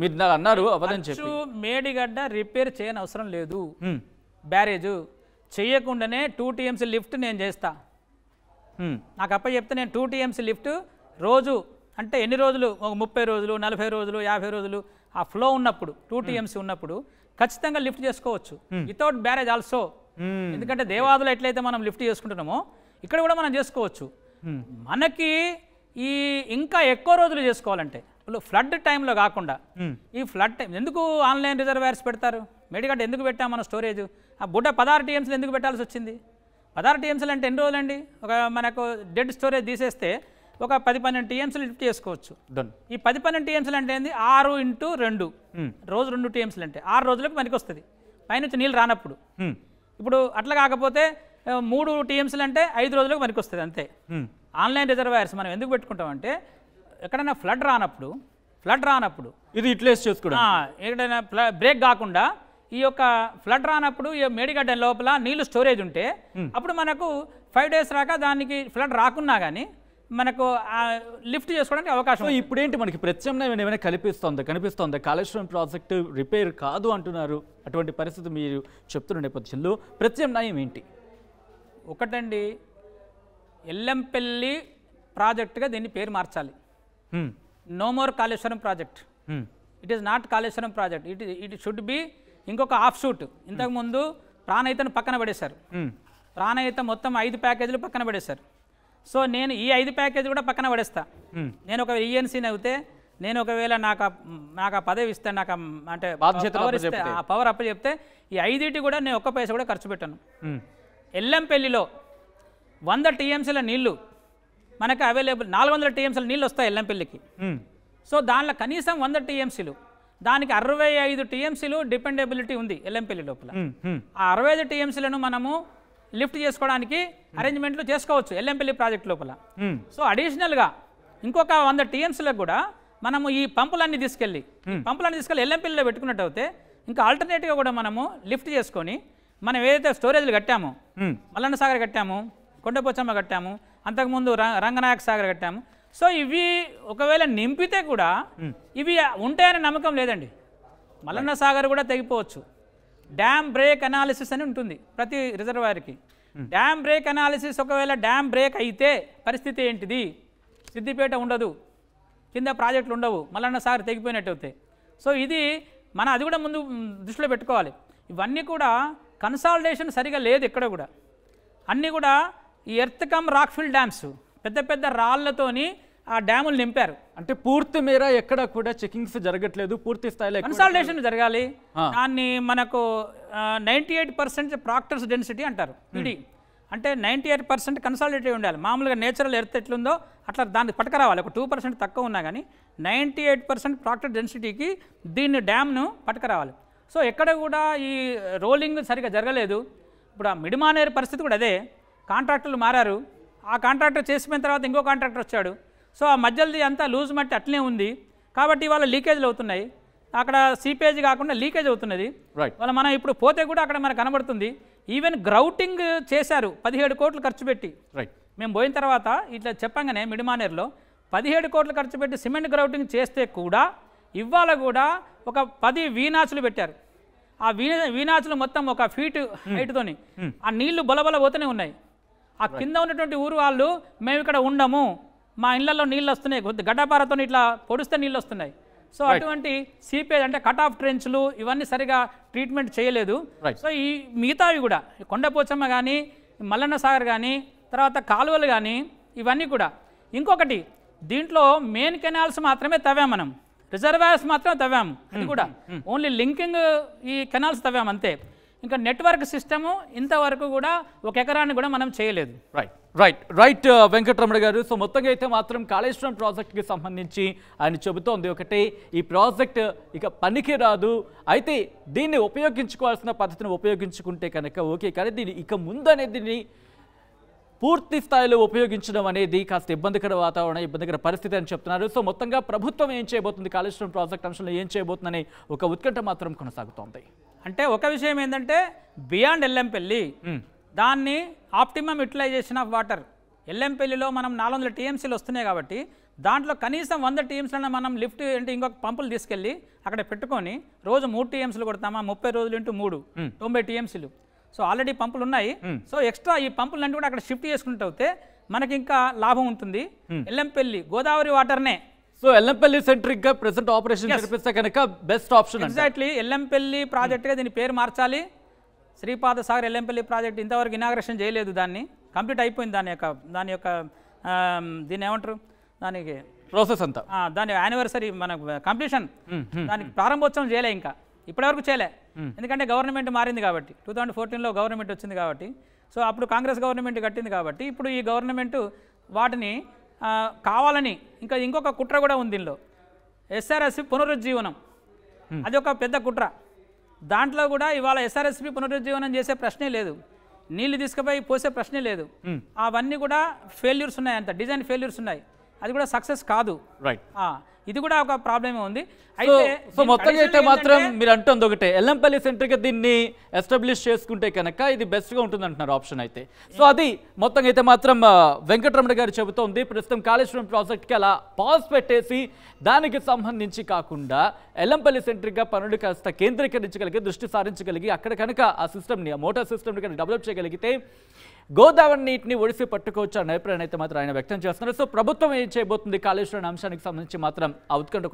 S1: మీరు అన్నారు అవదని చెప్పి
S2: మేడిగడ్డ రిపేర్ చేయని అవసరం లేదు. బ్యారేజ్ చేయకుండానే 2 TMC లిఫ్ట్ నేను చేస్తా. నాకు అప్ప చెప్తే నేను 2 TMC లిఫ్ట్ రోజు అంటే ఎన్ని రోజులు, ఒక 30 రోజులు 40 రోజులు 50 రోజులు ఆ ఫ్లో ఉన్నప్పుడు 2 TMC ఉన్నప్పుడు ఖచ్చితంగా లిఫ్ట్ చేసుకోవచ్చు వితౌట్ బ్యారేజ్ ఆల్సో. ఎందుకంటే దేవాదులు ఎట్లయితే మనం లిఫ్ట్ చేసుకుంటున్నామో ఇక్కడ కూడా మనం చేసుకోవచ్చు. మనకి ఈ ఇంకా ఎక్కువ రోజులు చేసుకోవాలంటే ఫ్లడ్ టైంలో కాకుండా ఈ ఫ్లడ్ టైం ఎందుకు ఆన్లైన్ రిజర్వాయర్స్ పెడతారు? మేడిగడ్డ ఎందుకు పెట్టాం మన స్టోరేజ్? ఆ బుడ్డ 16 TMCలు ఎందుకు పెట్టాల్సి వచ్చింది? 16 TMCలు అంటే ఎన్ని రోజులండి? ఒక మనకు డెడ్ స్టోరేజ్ తీసేస్తే ఒక 10-12 TMCలు లిఫ్ట్ చేసుకోవచ్చు. ఈ 10-12 TMCలు అంటే ఏంది? 6x2 రోజు 2 TMCలు అంటే 6 రోజులకు పనికి వస్తుంది పైనుంచి నీళ్ళు రానప్పుడు. ఇప్పుడు అట్లా కాకపోతే 3 TMCలు అంటే 5 రోజులకు పనికి వస్తుంది అంతే. ఆన్లైన్ రిజర్వాయర్స్ మనం ఎందుకు పెట్టుకుంటామంటే ఎక్కడైనా ఫ్లడ్ రానప్పుడు
S1: ఇది యూటిలైజ్ చేసుకోవడం,
S2: ఎక్కడైనా బ్రేక్ కాకుండా ఈ యొక్క ఫ్లడ్ రానప్పుడు ఈ మేడిగడ్డ లోపల నీళ్లు స్టోరేజ్ ఉంటే అప్పుడు మనకు 5 days రాక దానికి ఫ్లడ్ రాకున్నా కానీ మనకు లిఫ్ట్ చేసుకోవడానికి అవకాశం.
S1: ఇప్పుడు ఏంటి మనకి ప్రత్యామ్నాయం ఏమైనా కనిపిస్తోందా? కాళేశ్వరం ప్రాజెక్టు రిపేర్ కాదు అంటున్నారు. అటువంటి పరిస్థితి మీరు చెప్తున్న నేపథ్యంలో ప్రత్యామ్నాయం ఏంటి?
S2: ఒకటండి, ఎల్లంపల్లి ప్రాజెక్టుగా దీన్ని పేరు మార్చాలి. No more Kaleshwaram project. It is not Kaleshwaram project. It should be ఇంకొక ఆఫ్ షూట్. ఇంతకుముందు ప్రాణహితను పక్కన పడేశారు. ప్రాణహిత మొత్తం 5 ప్యాకేజీలు పక్కన పడేశారు. సో నేను ఈ 5 ప్యాకేజీలు కూడా పక్కన పడేస్తా. నేను ఒక ఈఎన్సీని అయితే నేను ఒకవేళ నాకు ఆ పదవి ఇస్తే నాకు అంటే పవర్ అప్ప చెప్తే ఈ 5 కూడా నేను ఒక్క పైసా కూడా ఖర్చు పెట్టాను. ఎల్లంపల్లిలో 100 టీఎంసీల నీళ్లు మనకు అవైలబుల్, 400 టీఎంసీల నీళ్ళు వస్తాయి ఎల్లంపల్లికి. సో దానిలో కనీసం 100 టీఎంసీలు, దానికి 65 టీఎంసీలు డిపెండబిలిటీ ఉంది ఎల్లంపల్లి లోపల. ఆ 65 టీఎంసీలను మనము లిఫ్ట్ చేసుకోవడానికి అరేంజ్మెంట్లు చేసుకోవచ్చు ఎల్లంపల్లి ప్రాజెక్ట్ లోపల. సో అడిషనల్గా ఇంకొక 100 టీఎంసీలకు కూడా మనము ఈ పంపులన్నీ తీసుకెళ్ళి ఎల్లంపల్లిలో పెట్టుకున్నట్టు అయితే ఇంకా ఆల్టర్నేటివ్గా కూడా మనము లిఫ్ట్ చేసుకొని మనం ఏదైతే స్టోరేజ్లు కట్టామో, మల్లన్న సాగర్ కట్టాము, కొండపోచమ్మ కట్టాము, అంతకుముందు రంగనాయక సాగర్ కట్టాము. సో ఇవి ఒకవేళ నింపితే కూడా ఇవి ఉంటాయనే నమ్మకం లేదండి. మల్లన్న సాగర్ కూడా తెగిపోవచ్చు. డ్యామ్ బ్రేక్ అనాలిసిస్ అని ఉంటుంది ప్రతి రిజర్వాయర్కి. డ్యామ్ బ్రేక్ అనాలిసిస్ ఒకవేళ డ్యామ్ బ్రేక్ అయితే పరిస్థితి ఏంటిది? సిద్దిపేట ఉండదు, కింద ప్రాజెక్టులు ఉండవు, మల్లన్న సాగర్ తెగిపోయినట్టు అవుతాయి. సో ఇది అది కూడా ముందు దృష్టిలో పెట్టుకోవాలి. ఇవన్నీ కూడా కన్సాలిడేషన్ సరిగా లేదు ఎక్కడ కూడా. అన్నీ కూడా ఈ ఎర్త్ కమ్ రాక్ఫిల్ డ్యామ్స్ పెద్ద పెద్ద రాళ్లతోని ఆ డ్యాములు నింపారు.
S1: అంటే పూర్తి మేర ఎక్కడ కూడా చెకింగ్స్ జరగట్లేదు, పూర్తి స్థాయిలో
S2: కన్సాలిడేషన్ జరగాలి. దాన్ని మనకు 98% ప్రాక్టర్స్ డెన్సిటీ అంటారు. ఇది అంటే 98% కన్సాలిడేటివ్ ఉండాలి. మామూలుగా నేచురల్ ఎర్త్ ఎట్లుందో అట్లా దాన్ని పట్టుకురావాలి. ఒక 2% తక్కువ ఉన్నా కానీ 98% ప్రాక్టర్ డెన్సిటీకి దీన్ని డ్యామ్ను పట్టుకురావాలి. సో ఎక్కడ కూడా ఈ రోలింగ్ సరిగా జరగలేదు. ఇప్పుడు ఆ మిడిమానేరు పరిస్థితి కూడా అదే. కాంట్రాక్టర్లు మారారు, ఆ కాంట్రాక్టర్ చేసిపోయిన తర్వాత ఇంకో కాంట్రాక్టర్ వచ్చాడు. సో ఆ మధ్యది అంతా లూజ్ మట్టి అట్లనే ఉంది కాబట్టి ఇవాళ లీకేజ్లు అవుతున్నాయి. అక్కడ సీపేజ్ కాకుండా లీకేజ్ అవుతున్నది. వాళ్ళ మనం ఇప్పుడు పోతే కూడా అక్కడ మనకు కనబడుతుంది. ఈవెన్ గ్రౌటింగ్ చేశారు 17 కోట్లు ఖర్చు పెట్టి. మేము పోయిన తర్వాత ఇట్లా చెప్పంగానే మిడిమానేరులో 17 కోట్లు ఖర్చు పెట్టి సిమెంట్ గ్రౌటింగ్ చేస్తే కూడా ఇవాళ కూడా ఒక 10 వీనాచులు పెట్టారు. ఆ వీనాచులు మొత్తం 1 ఫీట్ హైట్తోని ఆ నీళ్లు బొలబొల పోతూనే ఉన్నాయి. ఆ కింద ఉన్నటువంటి ఊరు వాళ్ళు మేము ఇక్కడ ఉండము, మా ఇళ్లలో నీళ్ళు వస్తున్నాయి, గడ్డపారతో ఇట్లా పొడిస్తే నీళ్ళు వస్తున్నాయి. సో అటువంటి సీపేజ్ అంటే కట్ ఆఫ్ ట్రెంచ్లు ఇవన్నీ సరిగా ట్రీట్మెంట్ చేయలేదు. సో ఈ మిగతావి కూడా కొండపోచమ్మ కానీ, మల్లన్న సాగర్ కానీ, తర్వాత కాలువలు కానీ ఇవన్నీ కూడా. ఇంకొకటి దీంట్లో మెయిన్ కెనాల్స్ మాత్రమే తవ్వాము మనం, రిజర్వాయర్స్ మాత్రమే తవ్వాము. అది కూడా ఓన్లీ లింకింగ్ ఈ కెనాల్స్ తవ్వాము అంతే. ఇంకా నెట్వర్క్ సిస్టము ఇంతవరకు కూడా 1 ఎకరాన్ని కూడా మనం చేయలేదు.
S1: రైట్ వెంకటరమణ గారు. సో మొత్తంగా అయితే మాత్రం కాళేశ్వరం ప్రాజెక్ట్కి సంబంధించి ఆయన చెబుతోంది ఒకటే, ఈ ప్రాజెక్ట్ ఇక పనికి రాదు, అయితే దీన్ని ఉపయోగించుకోవాల్సిన పద్ధతిని ఉపయోగించుకుంటే కనుక ఓకే, కానీ దీన్ని ఇక ముందు అనేది పూర్తి స్థాయిలో ఉపయోగించడం అనేది కాస్త ఇబ్బందికర వాతావరణం, ఇబ్బందికర పరిస్థితి అని చెప్తున్నారు. సో మొత్తంగా ప్రభుత్వం ఏం చేయబోతుంది, కాళేశ్వరం ప్రాజెక్ట్ అంశంలో ఏం చేయబోతుందనే ఒక ఉత్కంఠ మాత్రం కొనసాగుతోంది.
S2: అంటే ఒక విషయం ఏంటంటే బియాండ్ ఎల్లంపల్లి దాన్ని ఆప్టిమమ్ యూటిలైజేషన్ ఆఫ్ వాటర్. ఎల్లంపల్లిలో మనం 400 టీఎంసీలు వస్తున్నాయి కాబట్టి దాంట్లో కనీసం 100 టీఎంసీలను మనం లిఫ్ట్ అంటే ఇంకొక పంపులు తీసుకెళ్ళి అక్కడ పెట్టుకొని రోజు 3 టీఎంసీలు కొడతామా, 30 రోజులు ఇంటూ 3 90 టీఎంసీలు. సో ఆల్రెడీ పంపులు ఉన్నాయి. సో ఎక్స్ట్రా ఈ పంపులన్నీ కూడా అక్కడ షిఫ్ట్ చేసుకుంటూ అయితే మనకి ఇంకా లాభం ఉంటుంది. ఎల్లంపల్లి గోదావరి వాటర్నే.
S1: సో ఎల్లంపల్లి సెంట్రిక్ గా ప్రెసెంట్ ఆపరేషన్ జరిపిస్తే కనుక బెస్ట్ ఆప్షన్.
S2: ఎగ్జాక్ట్లీ ఎల్లంపల్లి ప్రాజెక్ట్గా దీని పేరు మార్చాలి. శ్రీపాద సాగర్ ఎల్లంపల్లి ప్రాజెక్ట్ ఇంతవరకు ఇనాగ్రేషన్ చేయలేదు, దాన్ని కంప్లీట్ అయిపోయింది. దాని యొక్క దీన్ని ఏమంటారు, దానికి
S1: ప్రాసెస్ అంతా
S2: దాని యానివర్సరీ మన కంప్లీషన్, దానికి ప్రారంభోత్సవం చేయలే, ఇంకా ఇప్పటివరకు చేయలే. ఎందుకంటే గవర్నమెంట్ మారింది కాబట్టి, 2014లో గవర్నమెంట్ వచ్చింది కాబట్టి. సో అప్పుడు కాంగ్రెస్ గవర్నమెంట్ కట్టింది కాబట్టి ఇప్పుడు ఈ గవర్నమెంట్ వాటిని కావాలని ఇంకా ఇంకొక కుట్ర కూడా ఉంది దీనిలో. ఎస్ఆర్ఎస్పి పునరుజ్జీవనం అది ఒక పెద్ద కుట్ర. దాంట్లో కూడా ఇవాళ ఎస్ఆర్ఎస్పి పునరుజ్జీవనం చేసే ప్రశ్నే లేదు, నీళ్లు తీసుకుపోయి పోసే ప్రశ్నే లేదు. అవన్నీ కూడా ఫెయిల్యూర్స్ ఉన్నాయి, అంత డిజైన్ ఫెయిల్యూర్స్ ఉన్నాయి, అది కూడా సక్సెస్ కాదు. ఇది కూడా ఒక ప్రాబ్లమే ఉంది.
S1: సో మొత్తంగా అయితే మాత్రం మీరు అంటుంది ఒకటే, ఎల్లంపల్లి సెంటర్గా దీన్ని ఎస్టాబ్లిష్ చేసుకుంటే కనుక ఇది బెస్ట్గా ఉంటుంది అంటున్నారు ఆప్షన్ అయితే. సో అది మొత్తంగా అయితే మాత్రం వెంకటరమణ గారు చెబుతోంది. ప్రస్తుతం కాళేశ్వరం ప్రాజెక్ట్కి అలా పాజ్ పెట్టేసి దానికి సంబంధించి కాకుండా ఎల్లంపల్లి సెంటర్గా పనులు కాస్త కేంద్రీకరించగలిగి దృష్టి సారించగలిగి అక్కడ కనుక ఆ సిస్టమ్ని, ఆ మోటార్ సిస్టమ్ని కనుక డెవలప్ చేయగలిగితే గోదావరి నీటిని ఒడిసి పట్టుకోవచ్చు అనే అభిప్రాయం అయితే మాత్రం ఆయన వ్యక్తం చేస్తున్నారు. సో ప్రభుత్వం ఏం చేయబోతుంది కాళేశ్వరం అంశానికి సంబంధించి మాత్రం ఆ ఉత్కంఠ